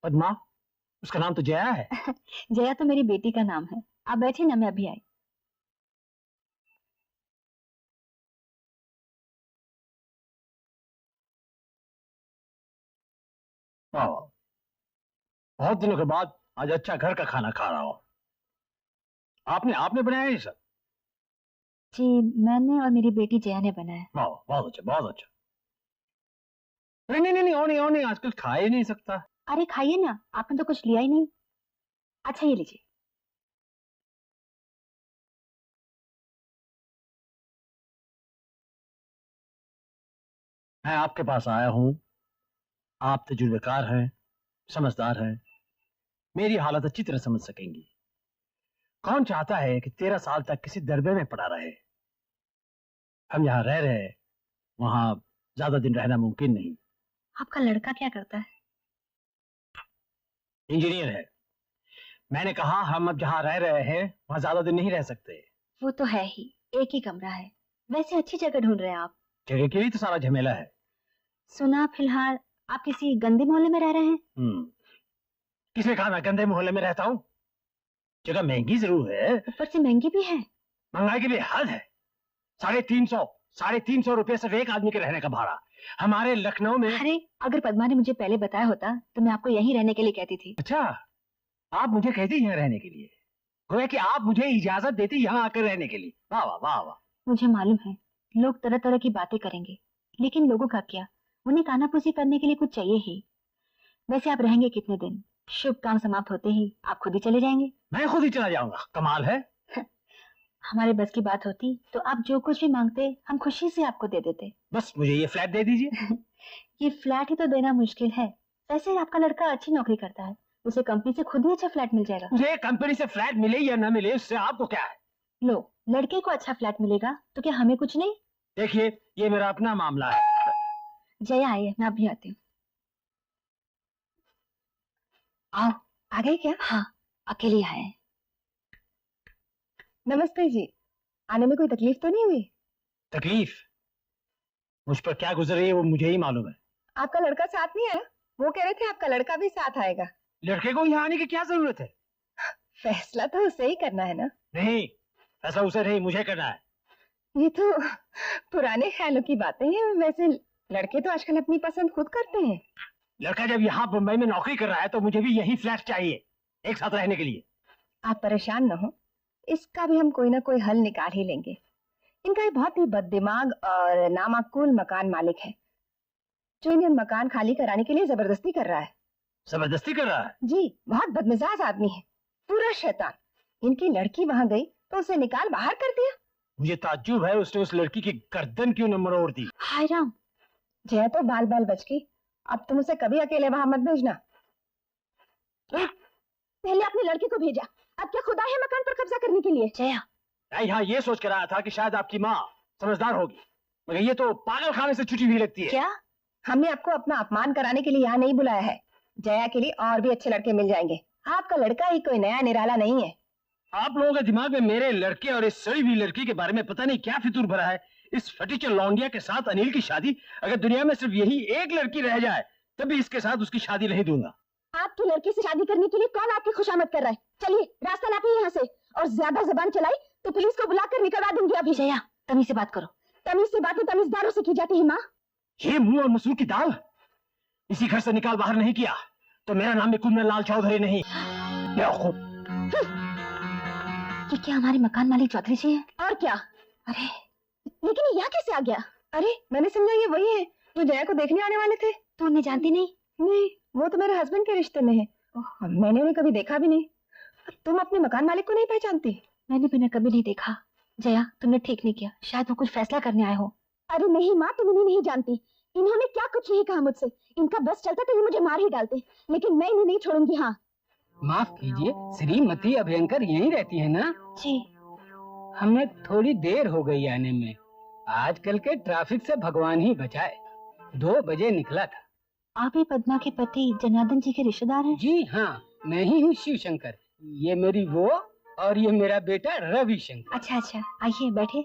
पद्मा? उसका नाम तो जया है। जया तो मेरी बेटी का नाम है। आप बैठे ना, मैं अभी आई। वाह, बहुत दिनों के बाद आज अच्छा घर का खाना खा रहा हूँ। आपने आपने बनाया ये सब? जी, मैंने और मेरी बेटी जया ने बनाया। वाह, बहुत अच्छा, बहुत अच्छा। नहीं नहीं नहीं, और नहीं, आजकल खा ही नहीं सकता। अरे खाइए ना, आपने तो कुछ लिया ही नहीं। अच्छा ये लीजिए। मैं आपके पास आया हूँ, आप तजुर्बेकार हैं, समझदार हैं, मेरी हालत अच्छी तरह समझ सकेंगी। कौन चाहता है कि 13 साल तक किसी दरबे में पड़ा रहे? हम यहाँ रह रहे, वहां ज्यादा दिन रहना मुमकिन नहीं। आपका लड़का क्या करता है? इंजीनियर है। मैंने कहा हम अब जहाँ रह रहे हैं वहां ज्यादा दिन नहीं रह सकते। वो तो है ही, एक ही कमरा है। वैसे अच्छी जगह ढूंढ रहे हैं आप। जगह के लिए तो सारा झमेला है। सुना फिलहाल आप किसी गंदे मोहल्ले में रह रहे हैं। किसने कहा मैं गंदे मोहल्ले में रहता हूँ? जगह महंगी जरूर है, ऊपर से महंगी भी है। महंगाई की भी हद है। 350 रुपए सिर्फ एक आदमी के रहने का भाड़ा हमारे लखनऊ में। अरे अगर पद्मा ने मुझे पहले बताया होता तो मैं आपको यहीं रहने के लिए कहती थी। अच्छा, आप मुझे कहती यहाँ रहने के लिए, गोया कि आप मुझे इजाजत देती यहाँ आकर रहने के लिए। वाह वाह वाह वाह। मुझे मालूम है लोग तरह तरह की बातें करेंगे, लेकिन लोगों का क्या, उन्हें कानाफूसी करने के लिए कुछ चाहिए ही। वैसे आप रहेंगे कितने दिन? शुभ काम समाप्त होते ही आप खुद ही चले जाएंगे। मैं खुद ही चला जाऊंगा? कमाल है। हमारे बस की बात होती तो आप जो कुछ भी मांगते हम खुशी से आपको दे देते। बस मुझे ये फ्लैट दे दीजिए। ये फ्लैट ही तो देना मुश्किल है। वैसे आपका लड़का अच्छी नौकरी करता है, उसे कंपनी से खुद ही अच्छा फ्लैट मिल जाएगा। मुझे कंपनी से फ्लैट मिले या ना मिले उससे आपको क्या है? लो, लड़के को अच्छा फ्लैट मिलेगा तो क्या हमें कुछ नहीं? देखिए, ये मेरा अपना मामला है। जया आई है, मैं अभी आती हूँ। आओ। आ गई क्या? हाँ, अकेली आए। नमस्ते जी, आने में कोई तकलीफ तो नहीं हुई? तकलीफ? मुझ पर क्या गुजर रही है वो मुझे ही मालूम है। आपका लड़का साथ नहीं आया? वो कह रहे थे आपका लड़का भी साथ आएगा। लड़के को यहाँ आने की क्या जरूरत है? फैसला तो उसे ही करना है ना। नहीं, ऐसा उसे नहीं, मुझे करना है। ये तो पुराने ख्यालों की बातें हैं। वैसे लड़के तो आजकल अपनी पसंद खुद करते हैं। लड़का जब यहाँ बम्बई में नौकरी कर रहा है तो मुझे भी यही फ्लैट चाहिए एक साथ रहने के लिए। आप परेशान न हो, इसका भी हम कोई ना कोई हल निकाल ही लेंगे। इनका ये बहुत ही बददिमाग और नामाकूल मकान मालिक है। जो इन्हें मकान खाली कराने के लिए जबरदस्ती कर रहा है। जबरदस्ती कर रहा है? जी, बहुत बदमिजाज आदमी है, पूरा शैतान। इनकी लड़की वहाँ गई तो उसे निकाल बाहर कर दिया। मुझे ताज्जुब है उसने उस लड़की की गर्दन क्यों न मरोड़ दी। हाय राम। जया तो बाल बाल बच गई। अब तुम उसे कभी अकेले वहाँ मत भेजना। पहले अपनी लड़की को भेजा, अब क्या खुदा है मकान पर कब्जा करने के लिए? जया, मैं यहाँ ये सोच कर आया था कि शायद आपकी माँ समझदार होगी, मगर ये तो पागल खाने से छुट्टी हुई लगती है। क्या? हमने आपको अपना अपमान कराने के लिए यहाँ नहीं बुलाया है। जया के लिए और भी अच्छे लड़के मिल जाएंगे। आपका लड़का ही कोई नया निराला नहीं है। आप लोगों के दिमाग में मेरे लड़के और इस सड़ी हुई लड़की के बारे में पता नहीं क्या फितूर भरा है। इस फटीचर लौंडिया के साथ अनिल की शादी, अगर दुनिया में सिर्फ यही एक लड़की रह जाए तब भी इसके साथ उसकी शादी नहीं दूंगा। आपकी लड़की से शादी करने के लिए कौन आपकी खुशामद कर रहा है? चलिए रास्ता नापिए यहाँ से, और ज्यादा जबान चलाई तो पुलिस को बुलाकर निकलवा दूंगी अभी। जया, तमीज से बात करो। तमीज से बातें तमीजदारों से की जाती है माँ। ये मुंह और मसूर की दाल, इसी घर से निकाल बाहर नहीं किया तो मेरा नाम भी कुंदन लाल चौधरी नहीं। ये क्या हमारे मकान मालिक चौधरी जी हैं? और क्या? अरे लेकिन ये यहाँ कैसे आ गया? अरे मैंने समझा ये वही है जो जया को देखने आने वाले थे। तू उन्हें जानती नहीं? नहीं, वो तो मेरे हस्बैंड के रिश्ते में है। मैंने उन्हें कभी देखा भी नहीं। तुम अपने मकान मालिक को नहीं पहचानती? मैंने भी उन्हें कभी नहीं देखा। जया, तुमने ठीक नहीं किया, शायद वो कुछ फैसला करने आए हो। अरे नहीं माँ, तुम इन्हें नहीं जानती। इन्होंने क्या कुछ नहीं कहा मुझसे। इनका बस चलता तो ये मुझे मार ही डालते, लेकिन मैं इन्हें नहीं छोड़ूंगी। हाँ माफ कीजिए, श्रीमती अभयंकर यहीं रहती है ना? जी। हमें थोड़ी देर हो गई आने में। आजकल के ट्रैफिक से भगवान ही बचाए। 2 बजे निकला था। आप ही पद्मा के पति जनार्दन जी के रिश्तेदार हैं? जी हाँ, मैं ही हूँ शिव शंकर। ये मेरी वो और ये मेरा बेटा रवि शंकर। अच्छा अच्छा, आइए बैठे।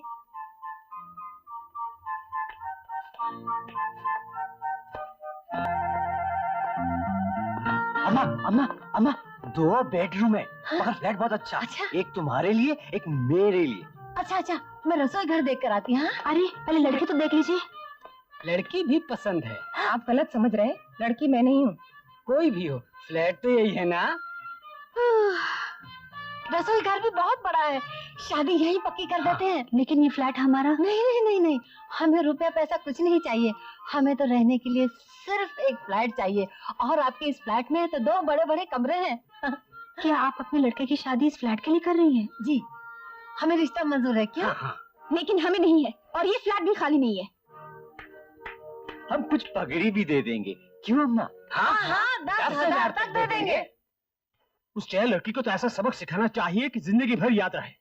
अम्मा अम्मा अम्मा, 2 बेडरूम है। हाँ? मगर फ्लैट बहुत अच्छा। अच्छा एक तुम्हारे लिए, एक मेरे लिए। अच्छा अच्छा, मैं रसोई घर देख कर आती हूँ। अरे पहले लड़की तो देख लीजिए। लड़की भी पसंद है। आप गलत समझ रहे हैं, लड़की मैं नहीं हूँ। कोई भी हो, फ्लैट तो यही है ना? रसोई घर भी बहुत बड़ा है, शादी यही पक्की कर देते हैं। लेकिन ये फ्लैट हमारा। नहीं नहीं नहीं नहीं, हमें रुपया पैसा कुछ नहीं चाहिए। हमें तो रहने के लिए सिर्फ एक फ्लैट चाहिए, और आपके इस फ्लैट में तो 2 बड़े बड़े कमरे हैं। क्या आप अपने लड़के की शादी इस फ्लैट के लिए कर रही हैं? जी, हमें रिश्ता मंजूर है। क्या? हाँ। लेकिन हमें नहीं है, और ये फ्लैट भी खाली नहीं है। हम कुछ पगड़ी भी दे देंगे, क्यों अम्मा? हाँ, 10,000 तक दे देंगे। उस चैन लड़की को तो ऐसा सबक सिखाना चाहिए कि जिंदगी भर याद रहे।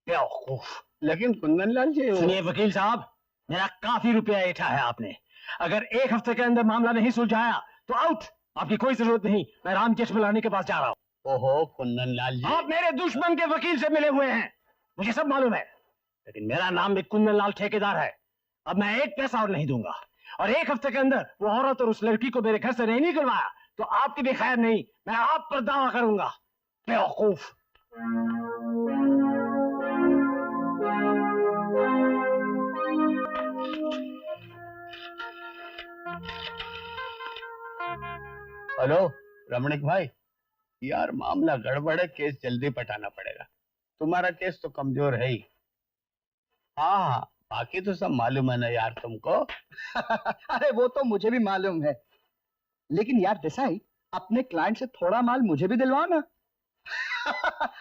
बेवकूफ। लेकिन कुंदन लाल जी, सुनिए वकील साहब, मेरा काफी रुपया ऐंठा है आपने। अगर 1 हफ्ते के अंदर मामला नहीं सुलझाया तो आउट। आपकी कोई जरूरत नहीं, मैं राम जेठमलानी के पास जा रहा हूँ। ओहो कुंदन लाल जी, आप मेरे दुश्मन के वकील से मिले हुए हैं, मुझे सब मालूम है। लेकिन मेरा नाम भी कुंदन लाल ठेकेदार है। अब मैं 1 पैसा और नहीं दूंगा, और 1 हफ्ते के अंदर वो औरत और उस लड़की को मेरे घर से नहीं निकलवाया तो आपकी भी खैर नहीं। मैं आप पर दावा करूंगा। बेवकूफ। हेलो रमणिक भाई, यार मामला गड़बड़ है, केस जल्दी पटाना पड़ेगा। तुम्हारा केस तो कमजोर है ही। हाँ, बाकी तो सब मालूम है ना यार तुमको। अरे वो तो मुझे भी मालूम है, लेकिन यार देसाई, अपने क्लाइंट से थोड़ा माल मुझे भी दिलवाओ ना।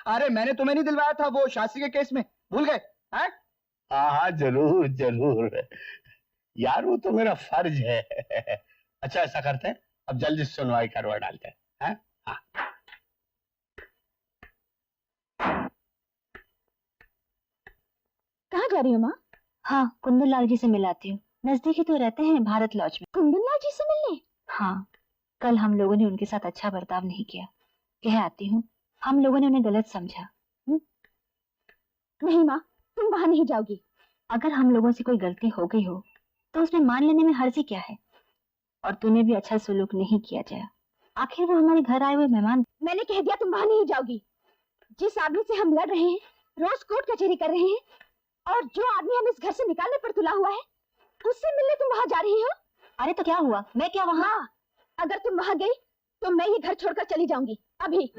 अरे मैंने तुम्हें नहीं दिलवाया था वो शास्त्री के केस में, भूल गए? हाँ हाँ जरूर जरूर यार, वो तो मेरा फर्ज है। अच्छा ऐसा करते हैं, अब जल्दी सुनवाई करवा डालते हैं। हाँ कहाँ जा रही हो माँ? हाँ, कुंदन लाल जी से मिलाती हूँ। नजदीक ही तो रहते हैं, भारत लॉज में। कुंदन लाल जी से मिलने? हाँ, कल हम लोगों ने उनके साथ अच्छा बर्ताव नहीं किया। कह आती हूँ, हम लोगों ने उन्हें गलत समझा। नहीं माँ, तुम वहां नहीं जाओगी। अगर हम लोगों से कोई गलती हो गई हो तो उसमें मान लेने में हर्जी क्या है? और तूने भी अच्छा सलूक नहीं किया जया, आखिर वो हमारे घर आए हुए मेहमान। मैंने कह दिया तुम वहां नहीं जाओगी। जिस आदमी से हम लड़ रहे हैं, रोज कोर्ट कचहरी कर रहे हैं, और जो आदमी हम इस घर से निकालने पर तुला हुआ है, उससे मिलने तुम वहां जा रही हो। अरे तो क्या हुआ, मैं क्या वहां? अगर तुम वहां गई तो मैं ये घर छोड़कर चली जाऊंगी अभी।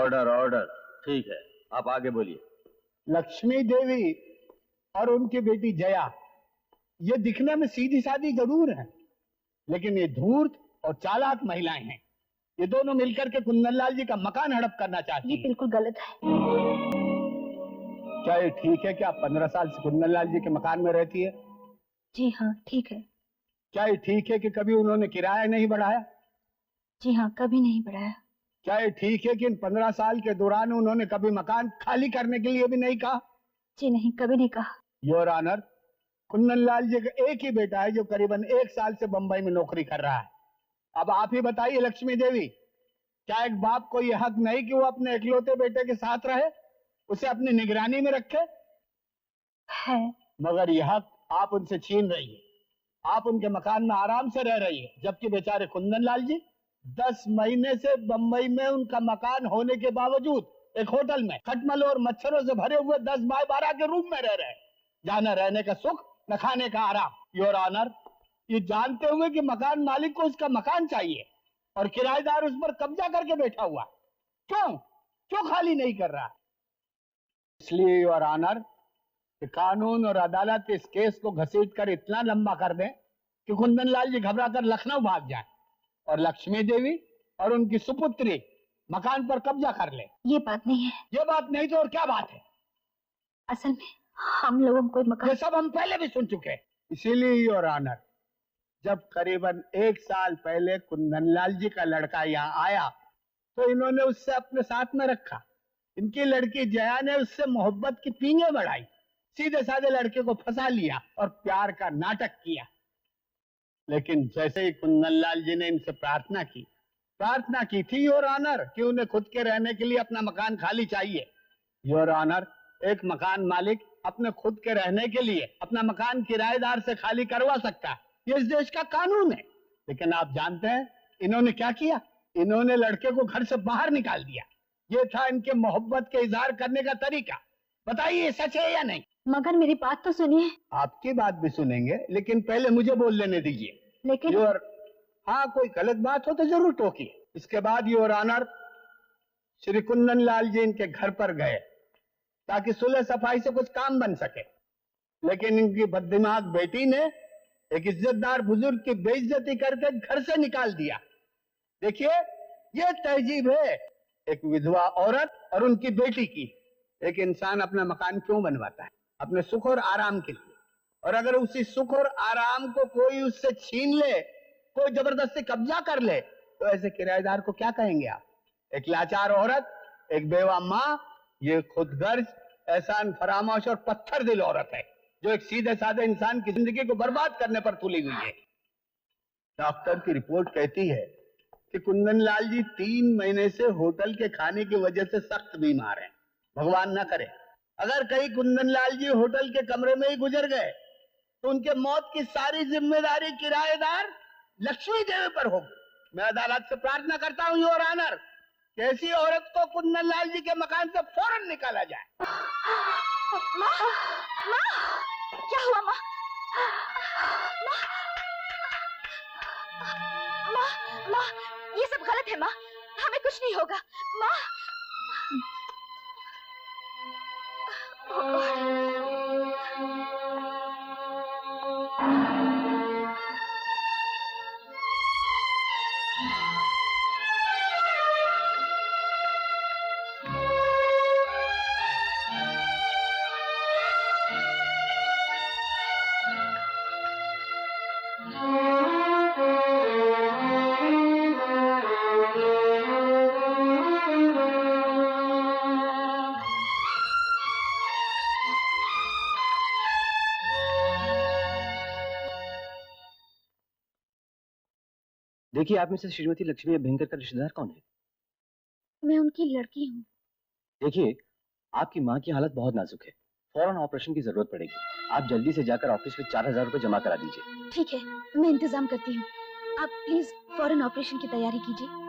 Order order. ठीक है, आप आगे बोलिए। लक्ष्मी देवी और उनकी बेटी जया, ये दिखने में सीधी सादी जरूर है, लेकिन ये धूर्त और चालाक महिलाएं हैं। ये दोनों मिलकर के कुंदनलाल जी का मकान हड़प करना चाहती ये हैं। बिल्कुल गलत है। क्या ये ठीक है कि आप 15 साल से कुंदनलाल जी के मकान में रहती है? जी हाँ ठीक है। क्या ये ठीक है कि कभी उन्होंने किराया नहीं बढ़ाया? जी हाँ, कभी नहीं बढ़ाया। क्या ये ठीक है कि इन 15 साल के दौरान उन्होंने कभी मकान खाली करने के लिए भी नहीं कहा? जी नहीं, कभी नहीं कहा। योर ऑनर, कुंदनलाल जी का एक ही बेटा है जो करीबन 1 साल से बंबई में नौकरी कर रहा है। अब आप ही बताइए लक्ष्मी देवी, क्या एक बाप को यह हक नहीं कि वो अपने इकलौते बेटे के साथ रहे, उसे अपनी निगरानी में रखे? है। मगर यह हक आप उनसे छीन रही है। आप उनके मकान में आराम से रह रही है, जबकि बेचारे कुंदनलाल जी 10 महीने से बंबई में उनका मकान होने के बावजूद एक होटल में खटमल और मच्छरों से भरे हुए 10 बाय 12 के रूम में रह रहे हैं, जहां न रहने का सुख न खाने का आराम। योर ऑनर, ये जानते हुए कि मकान मालिक को उसका मकान चाहिए और किराएदार उस पर कब्जा करके बैठा हुआ, क्यों खाली नहीं कर रहा? इसलिए योर ऑनर, कि कानून और अदालत इस केस को घसीटकर इतना लंबा कर दें कि कुंदनलाल जी घबराकर लखनऊ भाग जाएं और लक्ष्मी देवी और उनकी सुपुत्री मकान पर कब्जा कर ले। ये बात नहीं है। ये बात नहीं तो और क्या बात है? असल में हम लोगों को मकान, ये सब हम पहले भी सुन चुके हैं। इसीलिए योर ऑनर, जब करीबन 1 साल पहले कुंदनलाल जी का लड़का यहाँ आया तो इन्होंने उससे अपने साथ में रखा। इनकी लड़की जया ने उससे मोहब्बत की पींगे बढ़ाई, सीधे साधे लड़के को फंसा लिया और प्यार का नाटक किया। लेकिन जैसे ही कुंदनलाल जी ने इनसे प्रार्थना की थी योर ऑनर कि उन्हें खुद के रहने के लिए अपना मकान खाली चाहिए। योर ऑनर, एक मकान मालिक अपने खुद के रहने के लिए अपना मकान किराएदार से खाली करवा सकता है, ये इस देश का कानून है। लेकिन आप जानते हैं इन्होंने क्या किया? इन्होंने लड़के को घर से बाहर निकाल दिया। ये था इनके मोहब्बत के इजहार करने का तरीका। बताइए सच है या नहीं? मगर मेरी बात तो सुनिए। आपकी बात भी सुनेंगे, लेकिन पहले मुझे बोल लेने दीजिए। लेकिन योर, हाँ, कोई गलत बात हो तो जरूर टोकिए। इसके बाद योर ऑनर, श्री कुंदनलाल जी इनके घर पर गए ताकि सुलह सफाई से कुछ काम बन सके, लेकिन इनकी बददिमाग बेटी ने एक इज्जतदार बुजुर्ग की बेइज्जती करके घर से निकाल दिया। देखिए, ये तहजीब है एक विधवा औरत और उनकी बेटी की। एक इंसान अपना मकान क्यों बनवाता है? अपने सुख और आराम के लिए। और अगर उसी सुख और आराम को कोई उससे छीन ले, कोई जबरदस्ती कब्जा कर ले, तो ऐसे किराएदार को क्या कहेंगे आप? एक लाचार औरत, एक बेवा माँ, ये खुदगर्ज, एहसान फरामोश और पत्थर दिल औरत है जो एक सीधे साधे इंसान की जिंदगी को बर्बाद करने पर तुली हुई है। डॉक्टर की रिपोर्ट कहती है कि कुंदनलाल जी 3 महीने से होटल के खाने की वजह से सख्त बीमार हैं। भगवान न करे अगर कहीं कुंदनलाल जी होटल के कमरे में ही गुजर गए तो उनके मौत की सारी जिम्मेदारी किराएदार लक्ष्मी देवी पर होगी। मैं अदालत से प्रार्थना करता हूँ योर ऑनर, कैसी औरत को कुंदनलाल जी के मकान से फौरन निकाला जाए। माँ, माँ, क्या हुआ माँ? माँ, माँ, ये सब गलत है माँ, हमें कुछ नहीं होगा माँ। देखिए, आप में से श्रीमती लक्ष्मी अभ्यंकर का रिश्तेदार कौन है? मैं उनकी लड़की हूँ। देखिए, आपकी माँ की हालत बहुत नाजुक है, फौरन ऑपरेशन की जरूरत पड़ेगी। आप जल्दी से जाकर ऑफिस में 4000 रुपए जमा करा दीजिए। ठीक है, मैं इंतजाम करती हूँ। आप प्लीज फौरन ऑपरेशन की तैयारी कीजिए।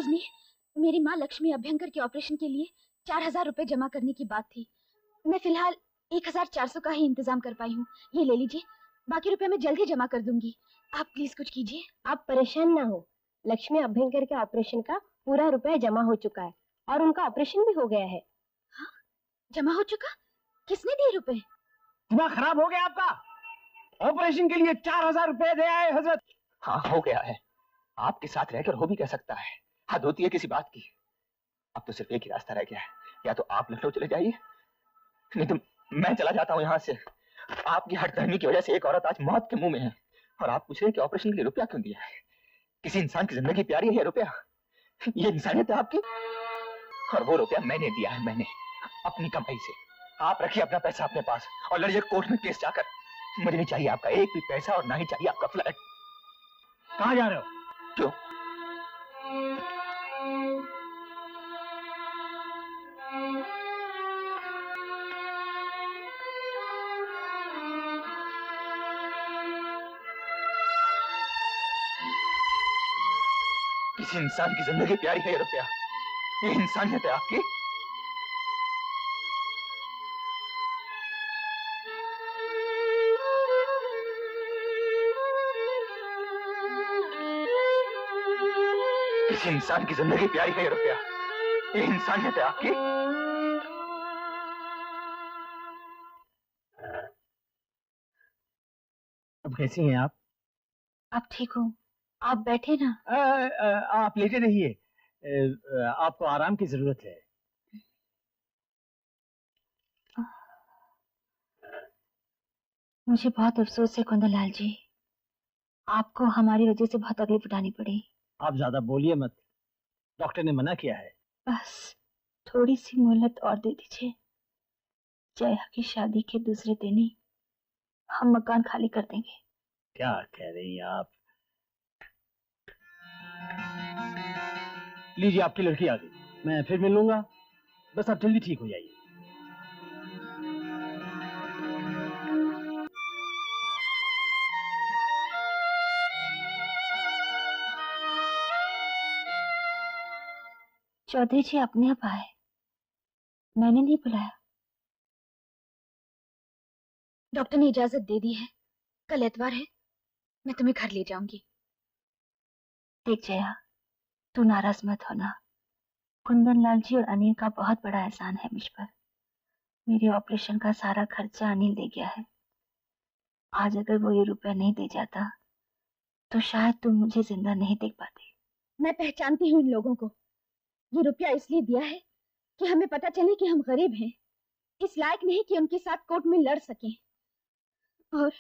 रजनी, मेरी माँ लक्ष्मी अभ्यंकर के ऑपरेशन के लिए 4,000 रुपए जमा करने की बात थी। मैं फिलहाल 1,400 का ही इंतजाम कर पाई हूँ। ये ले लीजिए, बाकी रुपए मैं जल्द ही जमा कर दूंगी। आप प्लीज कुछ कीजिए। आप परेशान ना हो, लक्ष्मी अभ्यंकर के ऑपरेशन का पूरा रुपया जमा हो चुका है और उनका ऑपरेशन भी हो गया है। हाँ, जमा हो चुका? किसने दिए रुपए? दिमाग खराब हो गया आपका? ऑपरेशन के लिए 4,000 रुपए दे आए हजरत। हाँ, हो गया है। आपके साथ रहकर हो भी कह सकता है, हद होती है किसी बात की। अब तो सिर्फ एक ही रास्ता रह गया है, या तो आप लखनऊ चले जाइए, नहीं तो मैं चला जाता हूँ यहाँ से। आपकी हठधर्मी की वजह से एक औरत आज मौत के मुंह में है, और आप पूछ रहे हैं कि ऑपरेशन के लिए रुपया क्यों दिया है? किसी इंसान की जिंदगी प्यारी है या रुपया? ये इंसानियत है आपकी? और वो रुपया मैंने दिया है, मैंने अपनी कमाई से। आप रखिए अपना पैसा अपने पास और लड़िए कोर्ट में केस जाकर। मुझे नहीं चाहिए आपका एक भी पैसा, और ना ही चाहिए आपका फ्लैट। कहाँ जा रहे हो? क्यों? किसी इंसान की जिंदगी प्यारी है या रुपया? ये इंसानियत है आपकी? किसी इंसान की जिंदगी प्यारी है या रुपया? ये इंसानियत है आपकी? अब कैसी हैं आप? आप ठीक हो? आप बैठे ना। आप लेटे रहिए, आपको आराम की जरूरत है। मुझे बहुत अफसोस है कुंदनलाल जी, आपको हमारी वजह से बहुत तकलीफ उठानी पड़ी। आप ज्यादा बोलिए मत, डॉक्टर ने मना किया है। बस थोड़ी सी मोहलत और दे दीजिए। जया की शादी के दूसरे दिन ही हम मकान खाली कर देंगे। क्या कह रही हैं आप? लीजिए, आपकी लड़की आ गई, मैं फिर मिल लूंगा, बस आप जल्दी ठीक हो जाइए। चौधरी जी अपने आप आए, मैंने नहीं बुलाया। डॉक्टर ने इजाजत दे दी है, कल एतवार है, मैं तुम्हें घर ले जाऊंगी। देख जया, तू नाराज मत होना। कुंदनलाल जी और अनिल का बहुत बड़ा एहसान है मुझ पर। मेरे ऑपरेशन का सारा खर्चा अनिल दे गया है। आज अगर वो ये रुपया नहीं दे जाता तो शायद तुम मुझे जिंदा नहीं देख पाते। मैं पहचानती हूँ इन लोगों को। ये रुपया इसलिए दिया है कि हमें पता चले कि हम गरीब हैं, इस लायक नहीं कि उनके साथ कोर्ट में लड़ सकें। और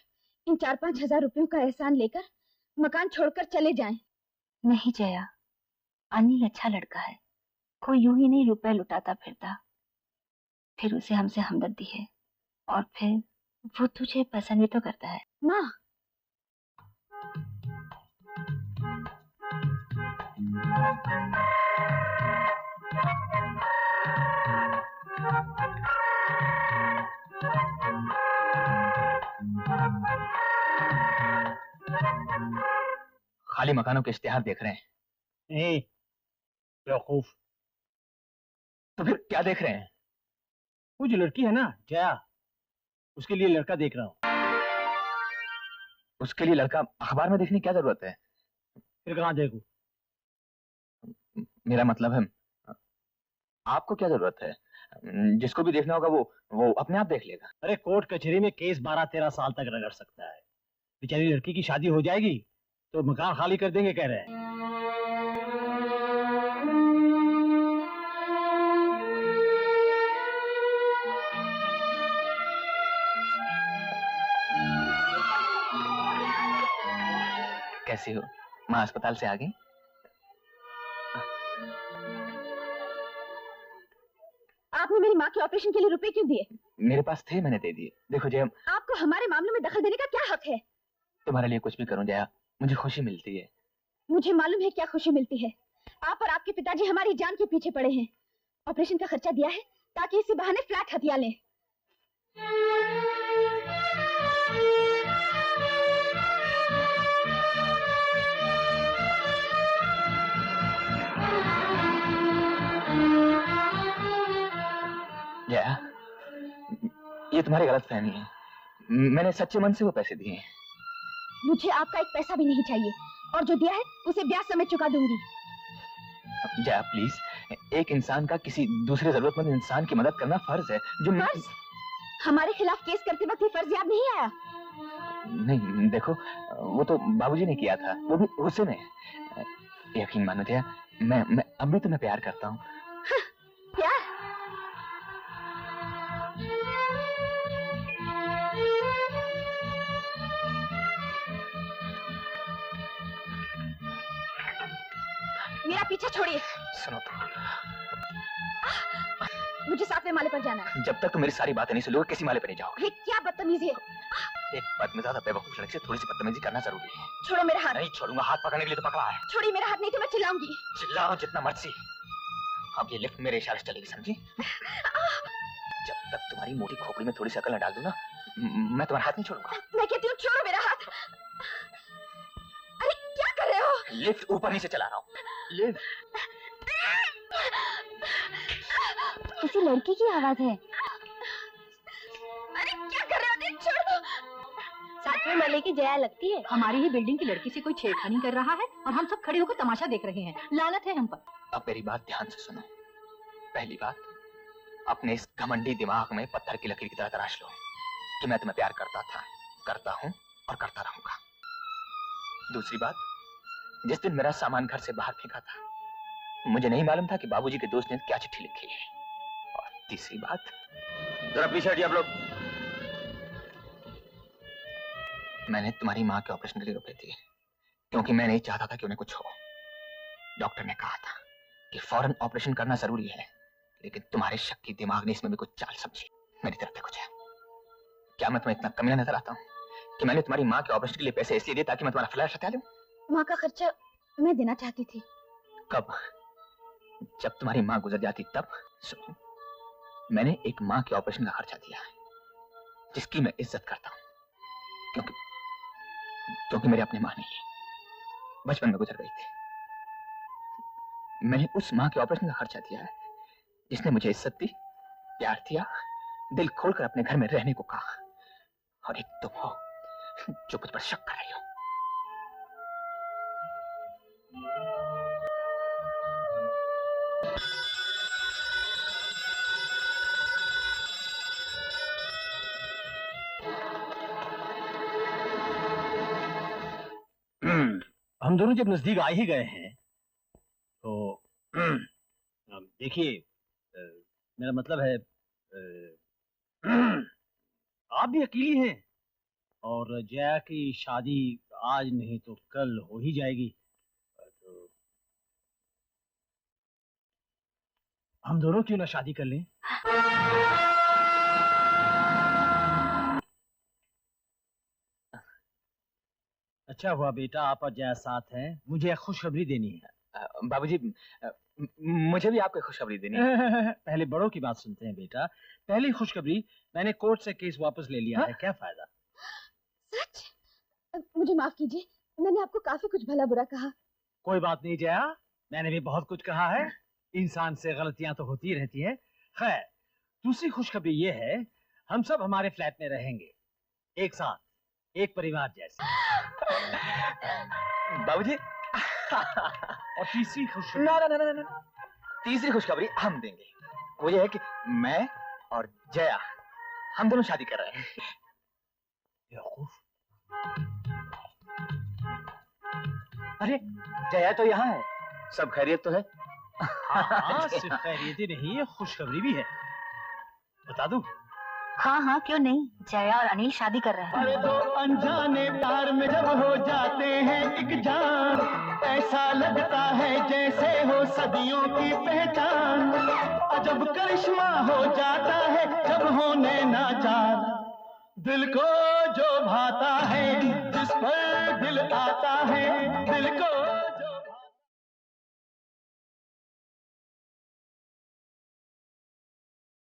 इन 4-5 हजार रुपयों का एहसान लेकर मकान छोड़कर चले जाएं। नहीं जया, अनिल अच्छा लड़का है, कोई यूं ही नहीं रुपए लुटाता फिरता। फिर उसे हमसे हमदर्दी है, और फिर वो तुझे पसंद भी तो करता है। माँ, खाली मकानों के इश्तिहार देख रहे हैं? बेवकूफ। तो फिर क्या देख रहे हैं? वो जो लड़की है ना जया, उसके लिए लड़का देख रहा हूँ। उसके लिए लड़का अखबार में देखने की क्या जरूरत है? फिर कहाँ देखूं? मेरा मतलब है, आपको क्या जरूरत है? जिसको भी देखना होगा वो अपने आप देख लेगा। अरे कोर्ट कचहरी में केस 12-13 साल तक रगड़ सकता है। बेचारी लड़की की शादी हो जाएगी तो मकान खाली कर देंगे कह रहे हैं। कैसी हो? माँ अस्पताल से आ गई? आपने मेरी माँ के ऑपरेशन के लिए रुपए क्यों दिए? मेरे पास थे, मैंने दे दिए। देखो जया, आपको हमारे मामलों में दखल देने का क्या हक है? तुम्हारे लिए कुछ भी करूं जया, मुझे खुशी मिलती है। मुझे मालूम है क्या खुशी मिलती है। आप और आपके पिताजी हमारी जान के पीछे पड़े हैं। ऑपरेशन का खर्चा दिया है ताकि इसी बहाने फ्लैट हथिया लें। जया, ये तुम्हारी गलतफहमी है। मैंने सच्चे मन से वो पैसे दिए हैं। मुझे आपका एक पैसा भी नहीं चाहिए, और जो दिया है उसे ब्याज समेत चुका दूंगी। जया प्लीज, एक इंसान का किसी दूसरे जरूरतमंद इंसान की मदद करना फर्ज है। जो फर्ज? हमारे खिलाफ केस करते वक्त ये फर्ज याद नहीं आया? नहीं, देखो वो तो बाबूजी ने किया था, वो भी गुस्से में। यकीन मानो जया, मैं अब भी तुम्हें प्यार करता हूँ। प्यार? मेरा पीछा छोड़िए। सुनो तो, मुझे 7वें माले पर जाना है। जब तक तुम मेरी सारी बातें नहीं सुनोगे किसी माले पर नहीं जाओगे। ये क्या बदतमीजी है? एक बात में ज्यादा बेवकूफ लड़की से थोड़ी सी बदतमीजी करना जरूरी है। छोड़ो मेरा हाथ। नहीं छोड़ूंगा, हाथ पकड़ने के लिए तो पकड़ा है। छोड़िए मेरा हाथ, नहीं तो मैं चिल्लाऊंगी। चिल्लाओ जितना मर्जी। अब ये लिफ्ट मेरे इशारे से चलेगी, समझी? जब तक तुम्हारी मोटी खोपड़ी में थोड़ी सी अकल न डाल दूं ना, मैं तुम्हारा हाथ नहीं छोड़ूंगा। मैं कहती हूँ छोड़ो मेरा हाथ। अरे क्या कर रहे हो? लिफ्ट ऊपर नीचे चला रहा हूँ। लिफ्ट। किसी लड़की की आवाज है। अरे क्या कर रहे हो? छोड़ दो। 7वें माले की जया लगती है। हमारी ही बिल्डिंग की लड़की से कोई छेड़खानी कर रहा है और हम सब खड़े होकर तमाशा देख रहे हैं। लानत है हम पर। अब मेरी बात ध्यान से सुनो। पहली बात, अपने इस घमंडी दिमाग में पत्थर की लकीर की तरह तराश लो कि मैं तुम्हें प्यार करता था, करता हूँ और करता रहूंगा। दूसरी बात, जिस दिन मेरा सामान घर से बाहर फेंका था, मुझे नहीं मालूम था कि बाबूजी के दोस्त ने क्या चिट्ठी लिखी है। और तीसरी बात, जरा पीछे हटिए आप लोग। मैंने तुम्हारी माँ के ऑपरेशन के लिए रुपए दिए क्योंकि मैं नहीं चाहता था कि उन्हें कुछ हो। डॉक्टर ने कहा था कि फौरन ऑपरेशन करना जरूरी है, लेकिन तुम्हारे शक्की दिमाग ने इसमें भी कुछ चाल समझी। मेरी तरफ देखो जया, क्या मैं तुम्हें इतना कमीना नजर आता हूँ कि मैंने तुम्हारी माँ के ऑपरेशन के लिए पैसे इसलिए दिए ताकि मैं तुम्हारा फ्लैश हटा लूं? माँ का खर्चा मैं देना चाहती थी। कब? जब तुम्हारी माँ गुजर जाती तब। सुनो, मैंने एक माँ के ऑपरेशन का खर्चा दिया है जिसकी मैं इज्जत करता हूँ, क्योंकि मेरे अपनी माँ नहीं है, बचपन में गुजर गई थी। मैंने उस माँ के ऑपरेशन का खर्चा दिया है जिसने मुझे इज्जत दी, प्यार दिया, दिल खोलकर अपने घर में रहने को कहा। और एक तुम हो जो मुझ पर शक कर रही हो। हम दोनों जब नजदीक आ ही गए हैं तो देखिए, मेरा मतलब है आप भी अकेली हैं और जया की शादी आज नहीं तो कल हो ही जाएगी। तो हम दोनों क्यों ना शादी कर लें? अच्छा हुआ बेटा आप और जया साथ हैं। मुझे एक खुशखबरी देनी है। बाबूजी, मुझे भी आपको खुशखबरी देनी है। पहले बड़ों की बात सुनते हैं बेटा। पहली खुशखबरी, मैंने कोर्ट से केस वापस ले लिया है। क्या फायदा? सच? मुझे माफ कीजिए, मैंने आपको काफी कुछ भला बुरा कहा। कोई बात नहीं जया, मैंने भी बहुत कुछ कहा है। इंसान से गलतियां तो होती रहती है। खैर, दूसरी खुशखबरी ये है, हम सब हमारे फ्लैट में रहेंगे, एक साथ, एक परिवार जैसे। बाबूजी, और तीसरी खुशखबरी? ना, तीसरी खुशखबरी हम देंगे। वो ये है कि मैं और जया हम दोनों शादी कर रहे हैं। अरे जया तो यहाँ है। सब खैरियत तो है? हाँ, सिर्फ खैरियत ही नहीं है, खुशखबरी भी है। बता दूं? हाँ हाँ, क्यों नहीं। जया और अनिल शादी कर रहे हैं। अरे दो अनजाने प्यार में जब हो जाते हैं एक जान, ऐसा लगता है जैसे हो सदियों की पहचान। अजब करिश्मा हो जाता है जब होने नाचार। दिल को जो भाता है, जिस पर दिल आता है, दिल को